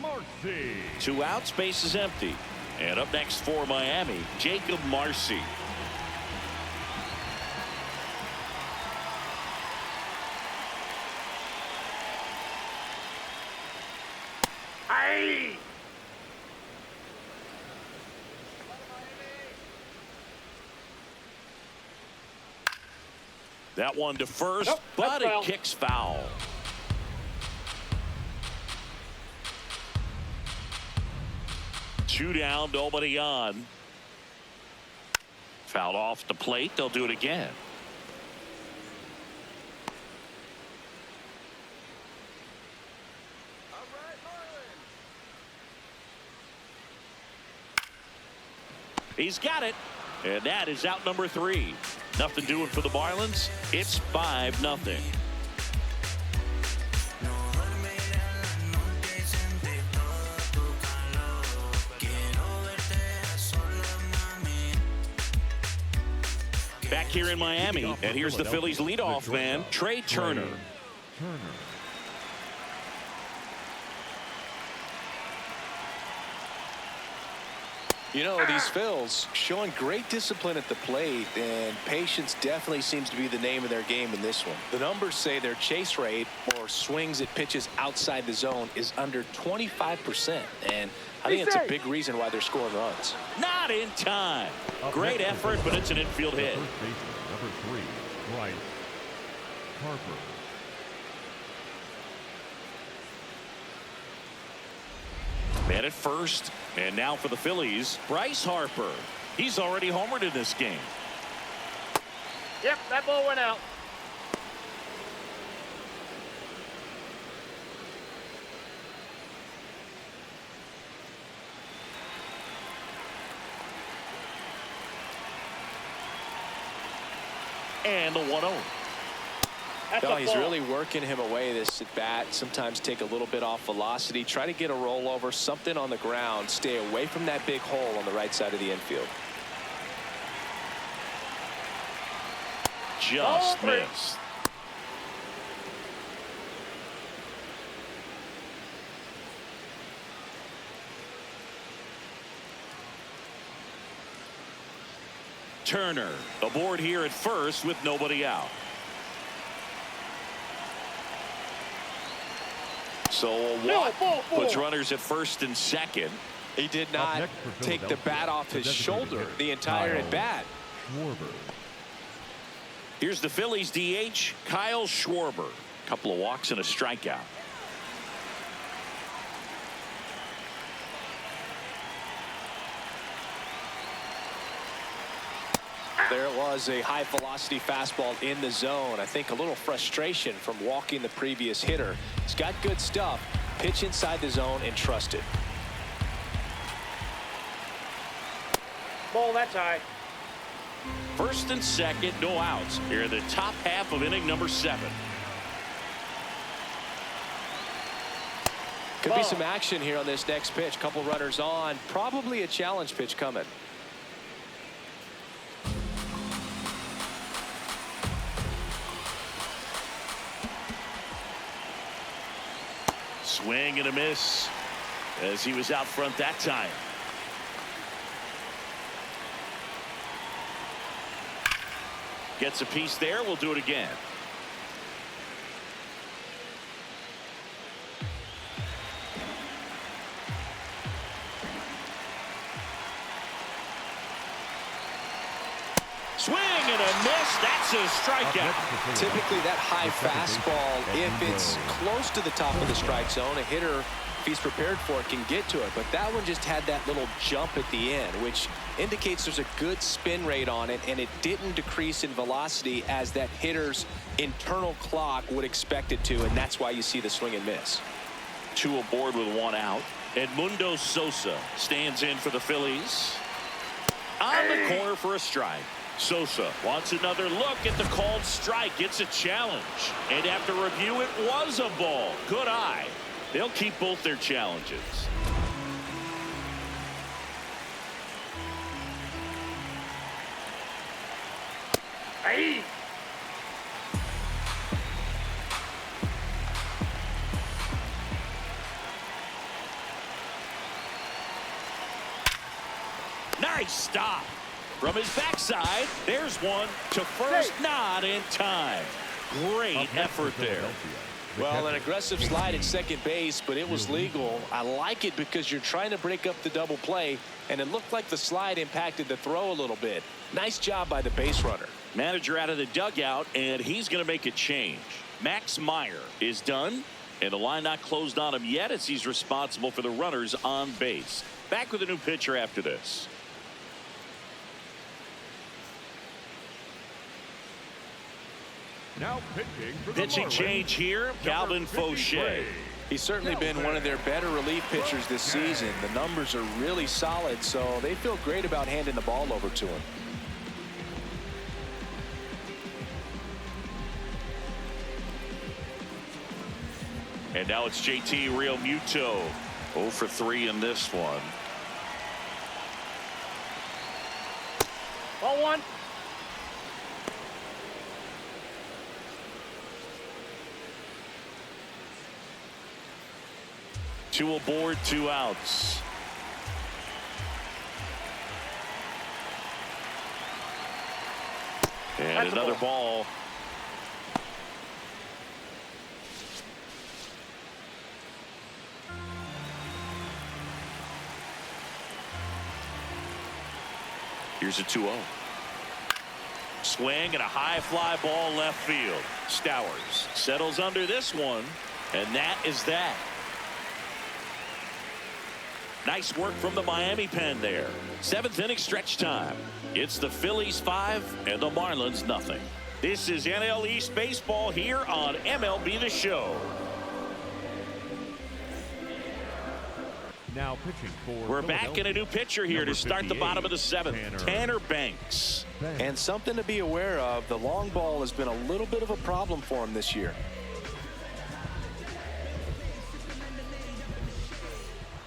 Marcy. 2 outs, base is empty. And up next for Miami, Jacob Marcy. Aye. That one to first, nope, but it foul. kicks foul. Two down, nobody on. Fouled off the plate. They'll do it again. He's got it. And that is out number 3. Nothing doing for the Marlins. It's 5-0. Back here in Miami, and here's the Phillies leadoff man, Trey Turner. You know, these Phils showing great discipline at the plate, and patience definitely seems to be the name of their game in this one. The numbers say their chase rate, or swings at pitches outside the zone, is under 25%, and I think it's a big reason why they're scoring runs. Not in time. Great effort, but it's an infield hit. First baseman, number 3, Bryce Harper. Man at first, and now for the Phillies, Bryce Harper. He's already homered in this game. Yep, that ball went out. And the 1-0. No, he's really working him away this at bat. Sometimes take a little bit off velocity. Try to get a rollover, something on the ground. Stay away from that big hole on the right side of the infield. Just missed. Turner aboard here at first with nobody out. So Watt puts runners at first and second. He did not take the bat off his shoulder the entire at bat. Here's the Phillies DH, Kyle Schwarber. Couple of walks and a strikeout. There it was, a high velocity fastball in the zone. I think a little frustration from walking the previous hitter. He's got good stuff. Pitch inside the zone and trust it. Ball, that's high. First and second, no outs. Here in the top half of inning number 7. Could be some action here on this next pitch. Couple runners on. Probably a challenge pitch coming. Swing and a miss as he was out front that time. Gets a piece there. We'll do it again. Swing and a miss. That's a strikeout. Typically that high fastball, if it's close to the top of the strike zone, a hitter, if he's prepared for it, can get to it. But that one just had that little jump at the end, which indicates there's a good spin rate on it, and it didn't decrease in velocity as that hitter's internal clock would expect it to, and that's why you see the swing and miss. 2 aboard with 1 out. Edmundo Sosa stands in for the Phillies. On the corner for a strike. Sosa wants another look at the called strike. It's a challenge. And after review, it was a ball. Good eye. They'll keep both their challenges. Hey. Nice stop. From his backside, there's one to first, not in time. Great effort there. Well, an aggressive slide at second base, but it was legal. I like it because you're trying to break up the double play, and it looked like the slide impacted the throw a little bit. Nice job by the base runner. Manager out of the dugout, and he's going to make a change. Max Meyer is done, and the line not closed on him yet as he's responsible for the runners on base. Back with a new pitcher after this. Now pitching for the Pitching Marlins, change here, Calvin Fauché. He's certainly been one of their better relief pitchers this season. The numbers are really solid, so they feel great about handing the ball over to him. And now it's JT Realmuto. 0 for 3 in this one. Ball 1. Two aboard, 2 outs. And another ball. Here's a 2-0. Swing and a high fly ball left field. Stowers settles under this one, and that is that. Nice work from the Miami pen there. 7th inning stretch time. It's the Phillies 5 and the Marlins nothing. This is NL East baseball here on MLB The Show. Now pitching for We're back in a new pitcher here to start the bottom of the 7th. Tanner Banks. And something to be aware of, the long ball has been a little bit of a problem for him this year.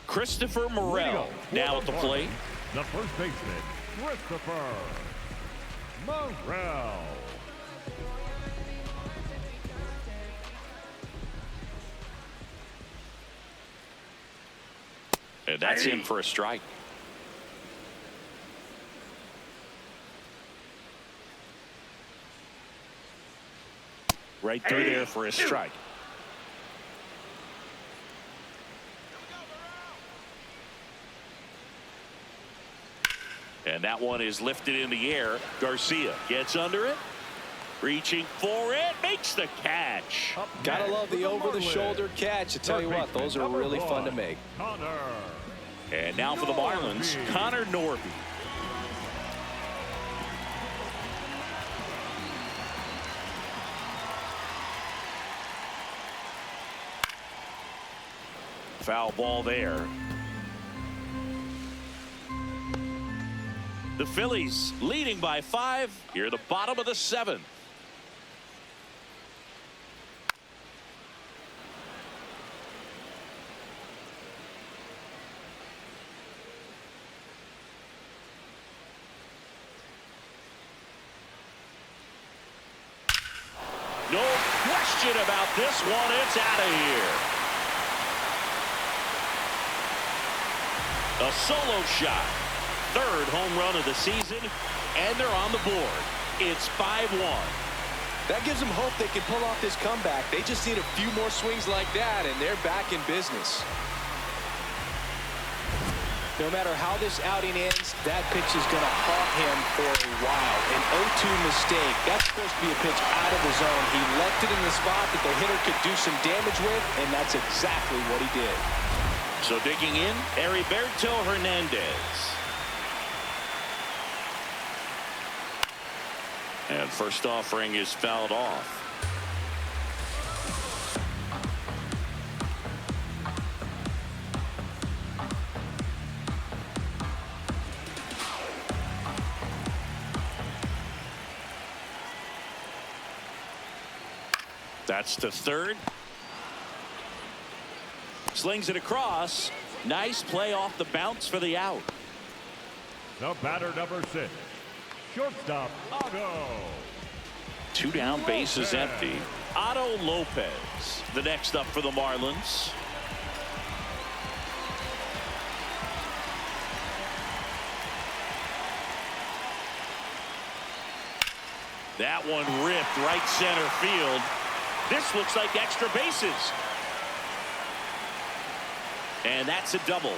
Christopher Morel now at the plate. The first baseman, Christopher Morel. And that's in for a strike. Right through there for a strike. And that one is lifted in the air. Garcia gets under it. Reaching for it, makes the catch. Gotta love the over-the-shoulder catch. I tell you what, those are really fun to make. And now for the Marlins, Connor Norby. Foul ball there. The Phillies leading by 5 here at the bottom of the 7th. No question about this one. It's out of here. A solo shot. 3rd home run of the season, and they're on the board. It's 5-1. That gives them hope they can pull off this comeback. They just need a few more swings like that, and they're back in business. No matter how this outing ends, that pitch is going to haunt him for a while. An 0-2 mistake. That's supposed to be a pitch out of the zone. He left it in the spot that the hitter could do some damage with, and that's exactly what he did. So digging in, Heriberto Hernandez. And first offering is fouled off. That's to 3rd. Slings it across. Nice play off the bounce for the out. The batter, number 6. Shortstop, Otto. 2 down, bases empty. Otto Lopez, the next up for the Marlins. That one ripped right center field. This looks like extra bases. And that's a double.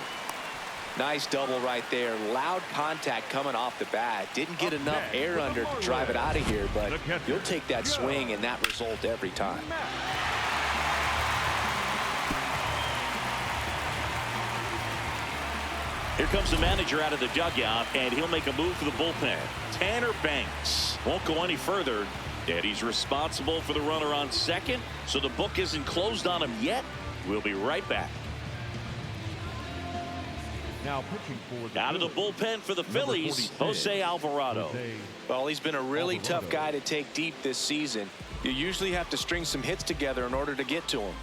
Nice double right there. Loud contact coming off the bat. Didn't get enough air under to drive it out of here, but you'll take that swing and that result every time. Here comes the manager out of the dugout, and he'll make a move for the bullpen. Tanner Banks won't go any further, and he's responsible for the runner on second, so the book isn't closed on him yet. We'll be right back. Now pitching for the out of the bullpen for the Phillies, Jose Alvarado. Well, he's been a really tough guy to take deep this season. You usually have to string some hits together in order to get to him.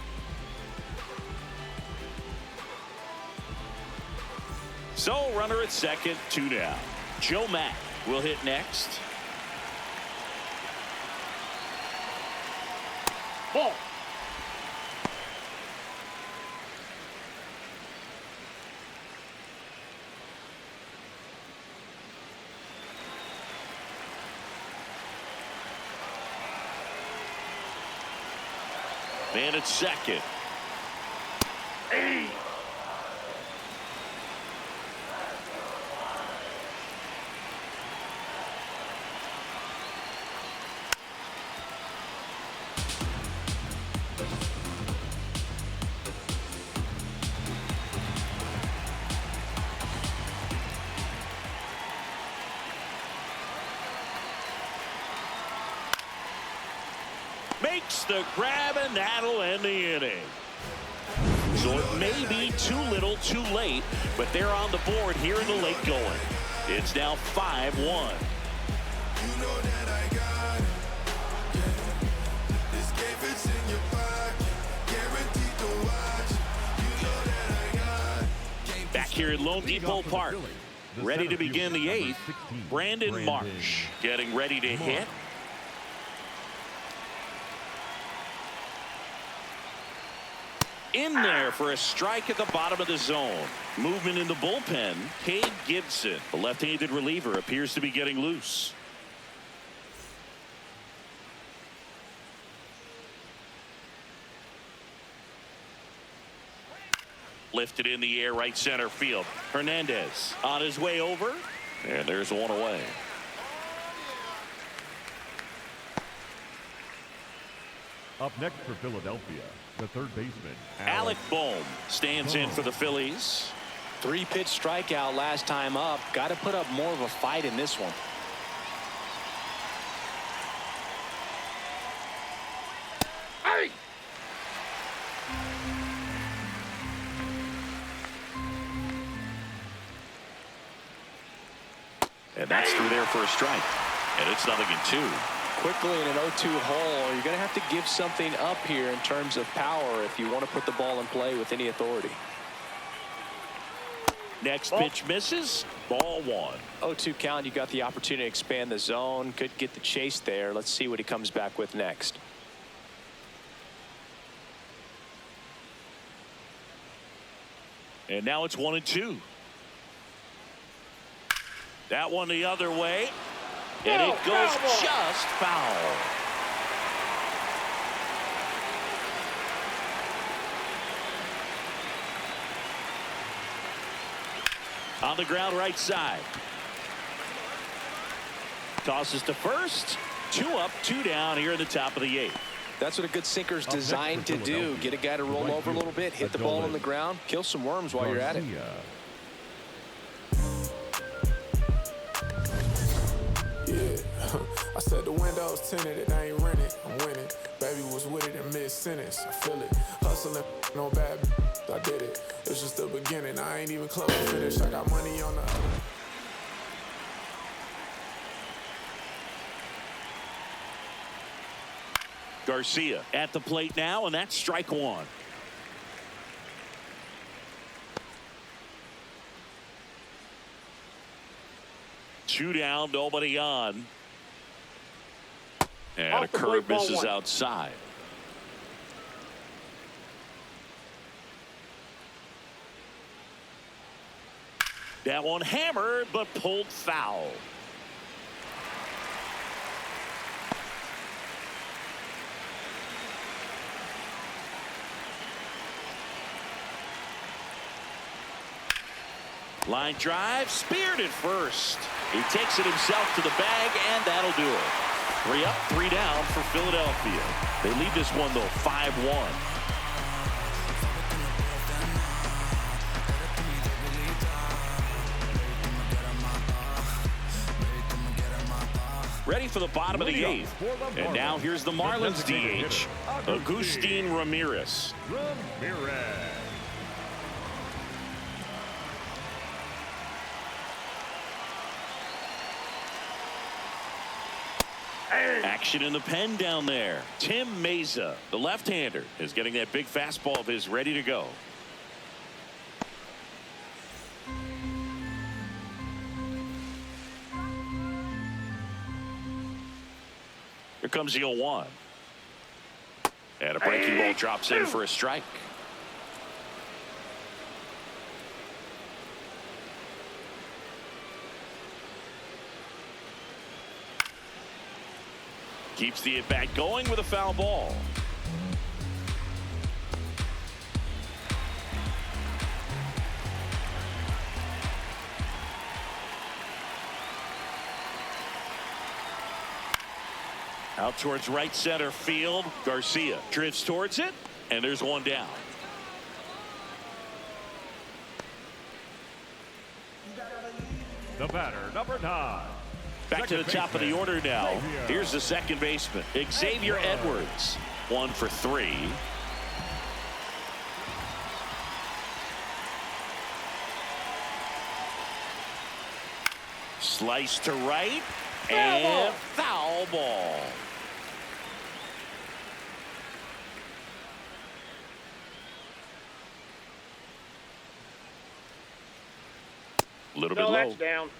So runner at second, 2 down. Joe Mack will hit next. Ball. Man at second. Hey. Makes the grab, and that'll end the inning. So it may be too little too late, but they're on the board here in the late going. It's now 5-1. You know that I got it. This game fits in your pocket. Guaranteed to watch. You know that I got it. Back here at Lone Depot Park, ready to begin the 8th. Brandon Marsh getting ready to hit. In there for a strike at the bottom of the zone. Movement in the bullpen. Cade Gibson, the left-handed reliever, appears to be getting loose. Lifted in the air, right center field. Hernandez on his way over, and there's one away. Up next for Philadelphia, the third baseman, Alec Bohm stands in for the Phillies. 3-pitch strikeout last time up. Got to put up more of a fight in this one. Hey! And that's through there for a strike. And it's 0-2. Quickly in an 0-2 hole, you're going to have to give something up here in terms of power if you want to put the ball in play with any authority. Next pitch misses. Ball 1. 0-2 count. You got the opportunity to expand the zone. Could get the chase there. Let's see what he comes back with next. And now it's 1-2. That one the other way. And it goes just foul. On the ground right side. Tosses to first. 2 up, 2 down here in the top of the 8th. That's what a good sinker's designed to do. Get a guy to roll over a little bit, hit the ball on the ground, kill some worms while you're at it. I said the windows tinted, it ain't rented. I'm winning. Baby was with it in mid-sentence. I feel it. Hustling, no bad. I did it. It's just the beginning. I ain't even close to finish. I got money on the other. Garcia at the plate now, and that's strike 1. Two down, nobody on. And a curve misses outside. That one hammered, but pulled foul. Line drive, speared at first. He takes it himself to the bag, and that'll do it. 3 up, 3 down for Philadelphia. They lead this one, though, 5-1. Ready for the bottom of the 8th. And now here's the Marlins DH, Agustin Ramirez. Action in the pen down there. Tim Mesa, the left-hander, is getting that big fastball of his ready to go. Here comes the 0-1. And a breaking ball drops in for a strike. Keeps the at-bat going with a foul ball. Out towards right center field. Garcia drifts towards it, and there's one down. The batter, number 9. Back to the top of the order now. Here's the second baseman, Xavier Edwards. 1 for 3. Slice to right, and foul ball. A little bit low. That's down.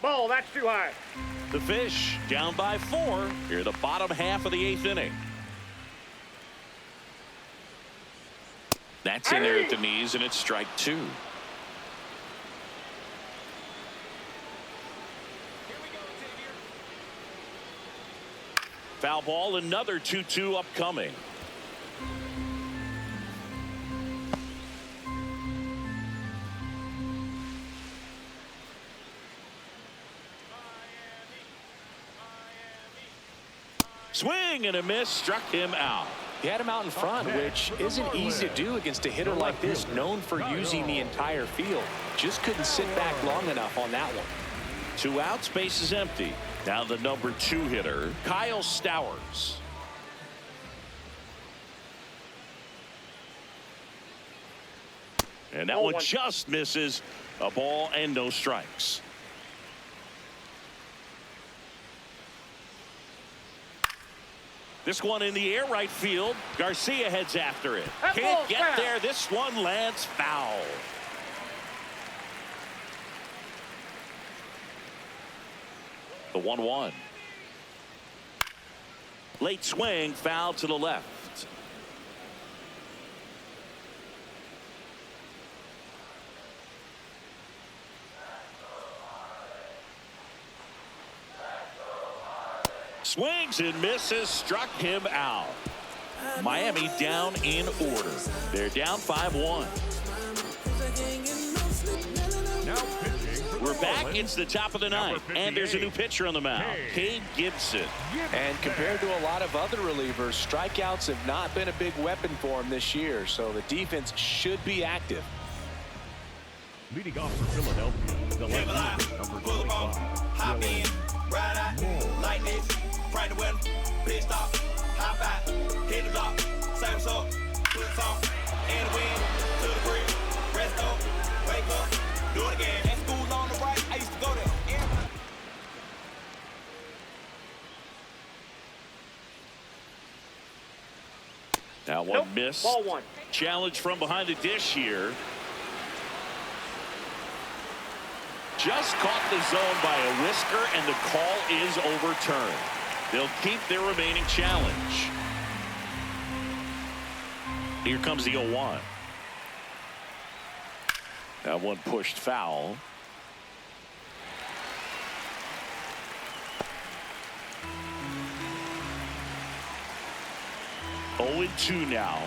Ball, that's too high. The Fish down by 4 here, the bottom half of the 8th inning. That's in there at the knees, and it's strike 2. Foul ball, another 2-2 upcoming. Swing and a miss, struck him out. He had him out in front, which isn't easy to do against a hitter like this, known for using the entire field. Just couldn't sit back long enough on that one. 2 outs, base is empty. Now the number 2 hitter, Kyle Stowers. And that one just misses. A ball and no strikes. This one in the air right field. Garcia heads after it. Can't get there. This one lands foul. The 1-1. Late swing, foul to the left. Swings and misses, struck him out. Miami down in order. They're down 5-1. We're back. It's the top of the ninth, and there's a new pitcher on the mound, Cade Gibson. And compared to a lot of other relievers, strikeouts have not been a big weapon for him this year, so the defense should be active. Leading off for Philadelphia, the left number 25. Hop in, ride out, like this, right the weather, pit stop, hop out, hit the block, same song, put it on, and the wind, to the grip, rest up, wake up, do it again. At school on the right, I used to go there. That one missed. Ball 1. Challenge from behind the dish here. Just caught the zone by a whisker, and the call is overturned. They'll keep their remaining challenge. Here comes the 0-1. That one pushed foul. Oh, 2 now.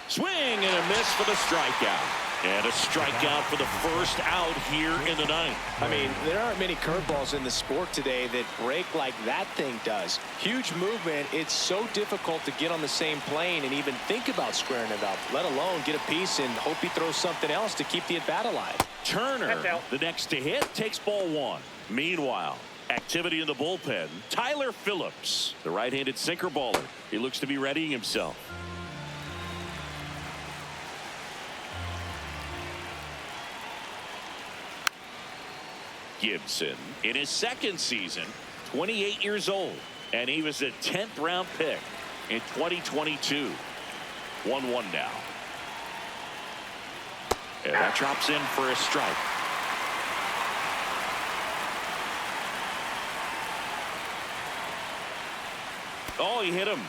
Swing and a miss for the strikeout. And a strikeout for the first out here in the ninth. I mean, there aren't many curveballs in the sport today that break like that thing does. Huge movement. It's so difficult to get on the same plane and even think about squaring it up, let alone get a piece and hope he throws something else to keep the at-bat alive. Turner, the next to hit, takes ball 1. Meanwhile, activity in the bullpen. Tyler Phillips, the right-handed sinker baller. He looks to be readying himself. Gibson in his second season, 28 years old, and he was a 10th round pick in 2022. 1-1 now. And that drops in for a strike. Oh, he hit him.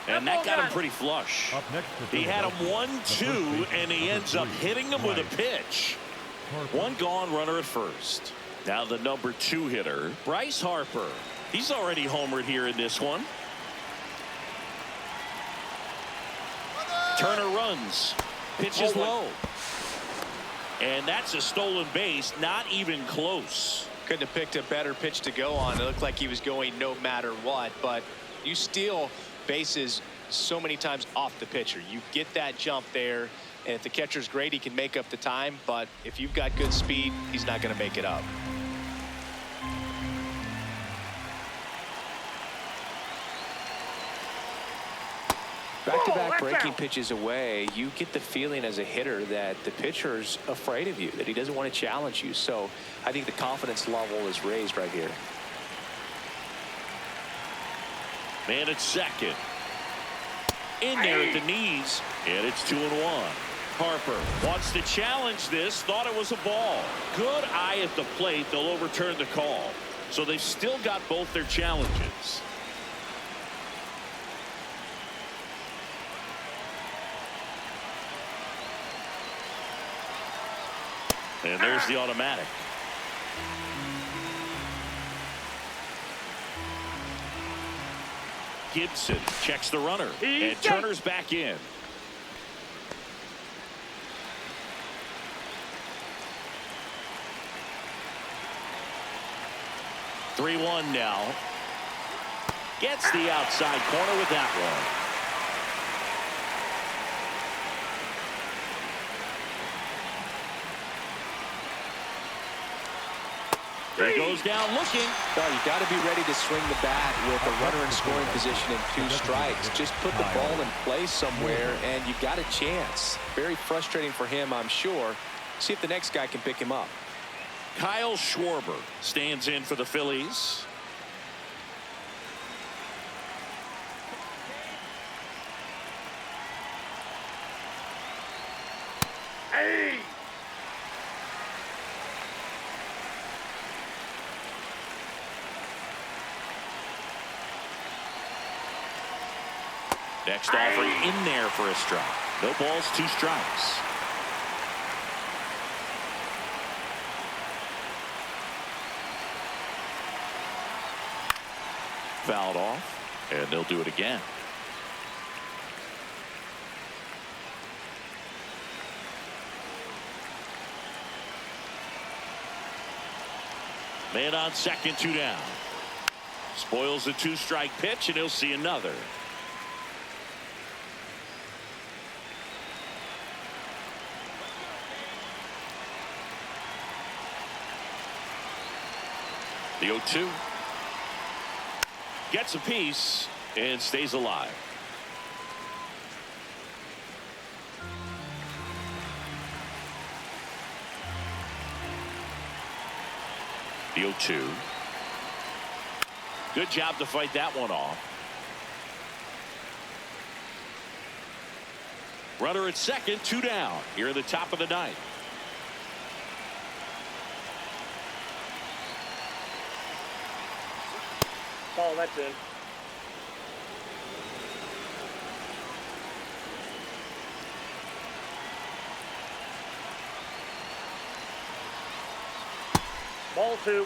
And that got him pretty flush. He had him 1-2, and he ends up hitting him with a pitch. One gone, runner at first. Now the number 2 hitter, Bryce Harper. He's already homered here in this one. Turner runs. Pitches low. And that's a stolen base, not even close. Couldn't have picked a better pitch to go on. It looked like he was going no matter what, but you steal bases so many times off the pitcher. You get that jump there, and if the catcher's great, he can make up the time, but if you've got good speed, he's not going to make it up. Back-to-back breaking pitches away, you get the feeling as a hitter that the pitcher's afraid of you, that he doesn't want to challenge you. So I think the confidence level is raised right here. Man at second. In there at the knees, and it's 2-1. Harper wants to challenge this, thought it was a ball. Good eye at the plate. They'll overturn the call. So they've still got both their challenges. And there's the automatic. Gibson checks the runner, and Turner's back in. (3-1) now. Gets the outside corner with that one. He goes down looking. No, you got to be ready to swing the bat with a runner in scoring position and 2 strikes. Just put the ball in play somewhere, and you got a chance. Very frustrating for him, I'm sure. See if the next guy can pick him up. Kyle Schwarber stands in for the Phillies. Hey! Next offering in there for a strike. No balls, 2 strikes. Fouled off, and they'll do it again. Man on second, 2 down. Spoils the 2-strike pitch, and he'll see another. The 0-2. Gets a piece and stays alive. The 0-2. Good job to fight that one off. Runner at second, 2 down here at the top of the 9th. Ball, that's in. Ball 2.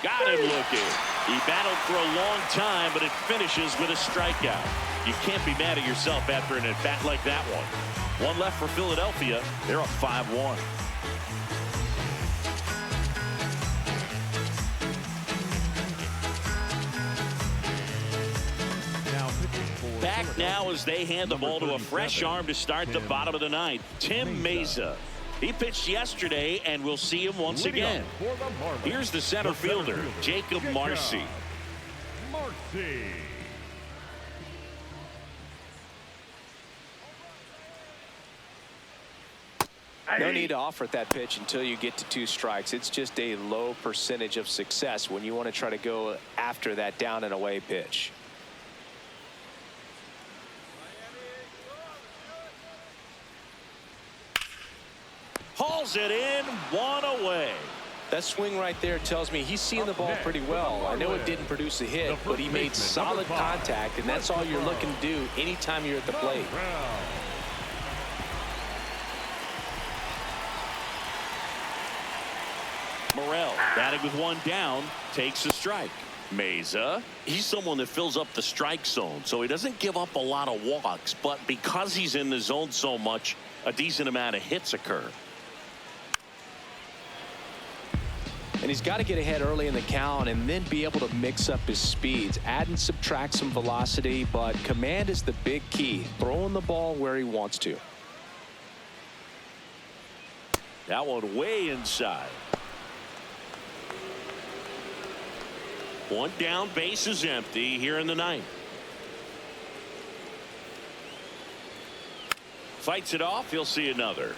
Got him looking. He battled for a long time, but it finishes with a strikeout. You can't be mad at yourself after an at-bat like that one. 1 left for Philadelphia. They're up 5-1. Back now as they hand the ball to a fresh arm to start the bottom of the 9th. Tim Mesa. He pitched yesterday, and we'll see him once again. Here's the center fielder, Jacob Marcy. No need to offer at that pitch until you get to 2 strikes. It's just a low percentage of success when you want to try to go after that down and away pitch. Hauls it in, 1 away. That swing right there tells me he's seeing the ball pretty well. I know it didn't produce a hit, but he made solid contact, and that's all you're looking to do anytime you're at the plate. Morel, batting with 1 down, takes a strike. Mesa, he's someone that fills up the strike zone, so he doesn't give up a lot of walks, but because he's in the zone so much, a decent amount of hits occur. And he's got to get ahead early in the count and then be able to mix up his speeds, add and subtract some velocity, but command is the big key, throwing the ball where he wants to. That one way inside. 1 down, base is empty here in the 9th. Fights it off, he'll see another.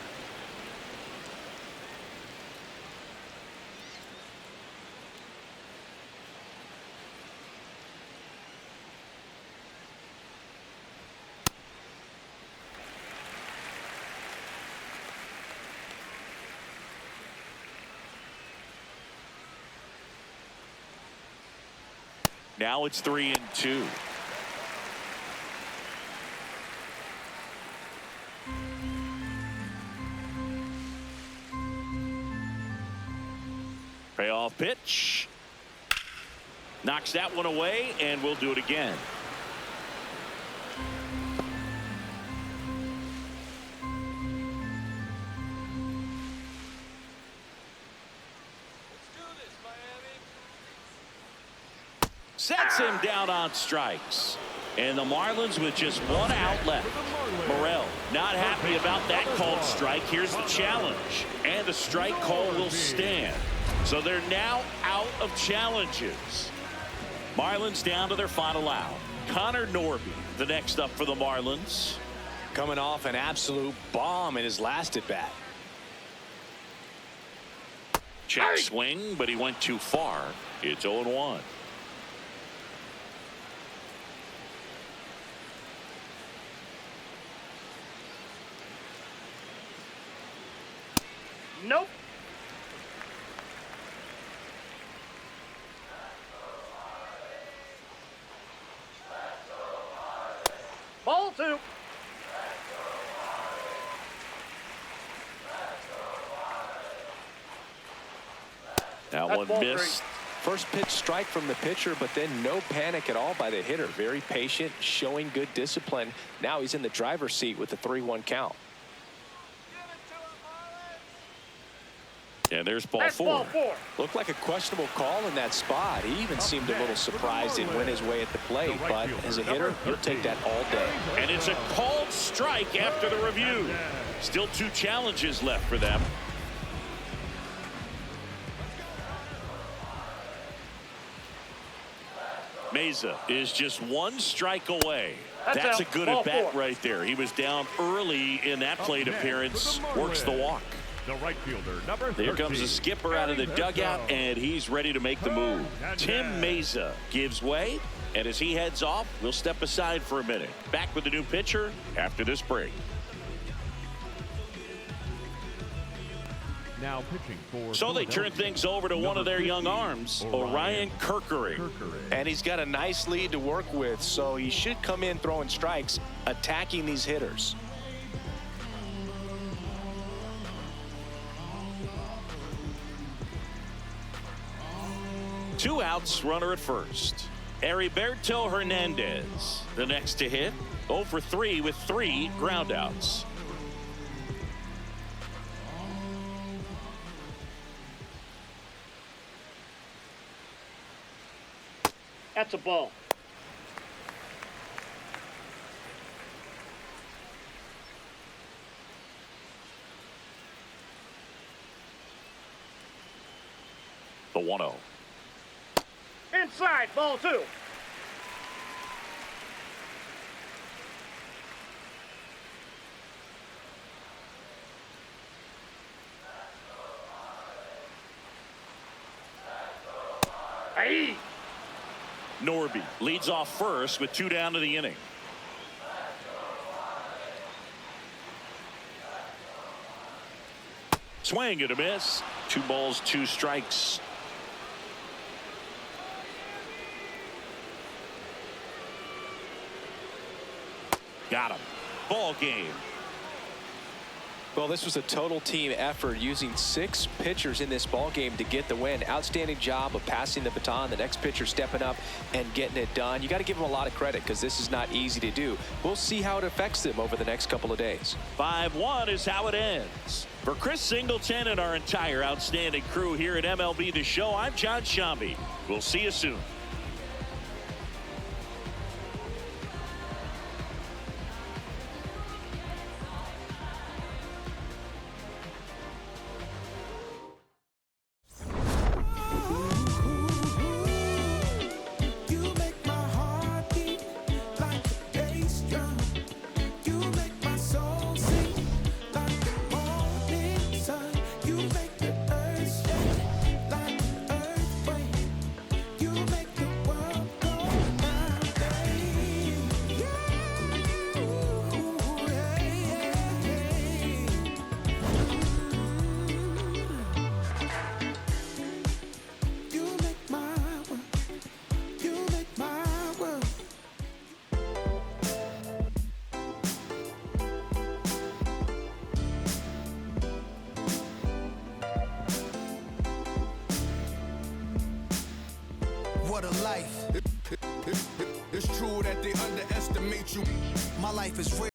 Now it's 3-2. Payoff pitch. Knocks that one away, and we'll do it again. Sets him down on strikes. And the Marlins with just one out left. Morel not happy about that called strike. Here's the challenge. And the strike call will stand. So they're now out of challenges. Marlins down to their final out. Connor Norby, the next up for the Marlins. Coming off an absolute bomb in his last at bat. Check swing, but he went too far. It's 0-1. Nope. Ball 2. That That's one ball missed. 3. First pitch strike from the pitcher, but then no panic at all by the hitter. Very patient, showing good discipline. Now he's in the driver's seat with the 3-1 count. And there's ball That's 4. ball 4. Looked like a questionable call in that spot. He even seemed a little surprised it went his way at the plate, but as a hitter, you'll take that all day. And it's a called strike after the review. Still 2 challenges left for them. Meza is just 1 strike away. That's a good at bat right there. He was down early in that plate appearance. Works the walk. The right fielder, number 13. There comes the skipper out of the dugout, and he's ready to make the move. Tim Meza gives way, and as he heads off, we'll step aside for a minute. Back with the new pitcher after this break. Now pitching for So they turn things over to one of their young arms, Orion Kerkering. And he's got a nice lead to work with, so he should come in throwing strikes, attacking these hitters. Two outs, runner at first. Heriberto Hernandez, the next to hit. 0 for 3 with 3 groundouts. That's a ball. The 1-0. Inside, ball 2. Hey. Norby leads off first with 2 down to the inning. Swing and a miss. 2 balls, 2 strikes. Got him. Ball game. Well, this was a total team effort, using 6 pitchers in this ball game to get the win. Outstanding job of passing the baton. The next pitcher stepping up and getting it done. You got to give them a lot of credit because this is not easy to do. We'll see how it affects them over the next couple of days. 5-1 is how it ends. For Chris Singleton and our entire outstanding crew here at MLB The Show, I'm John Shambi. We'll see you soon. What a life. It's true that they underestimate you. My life is real.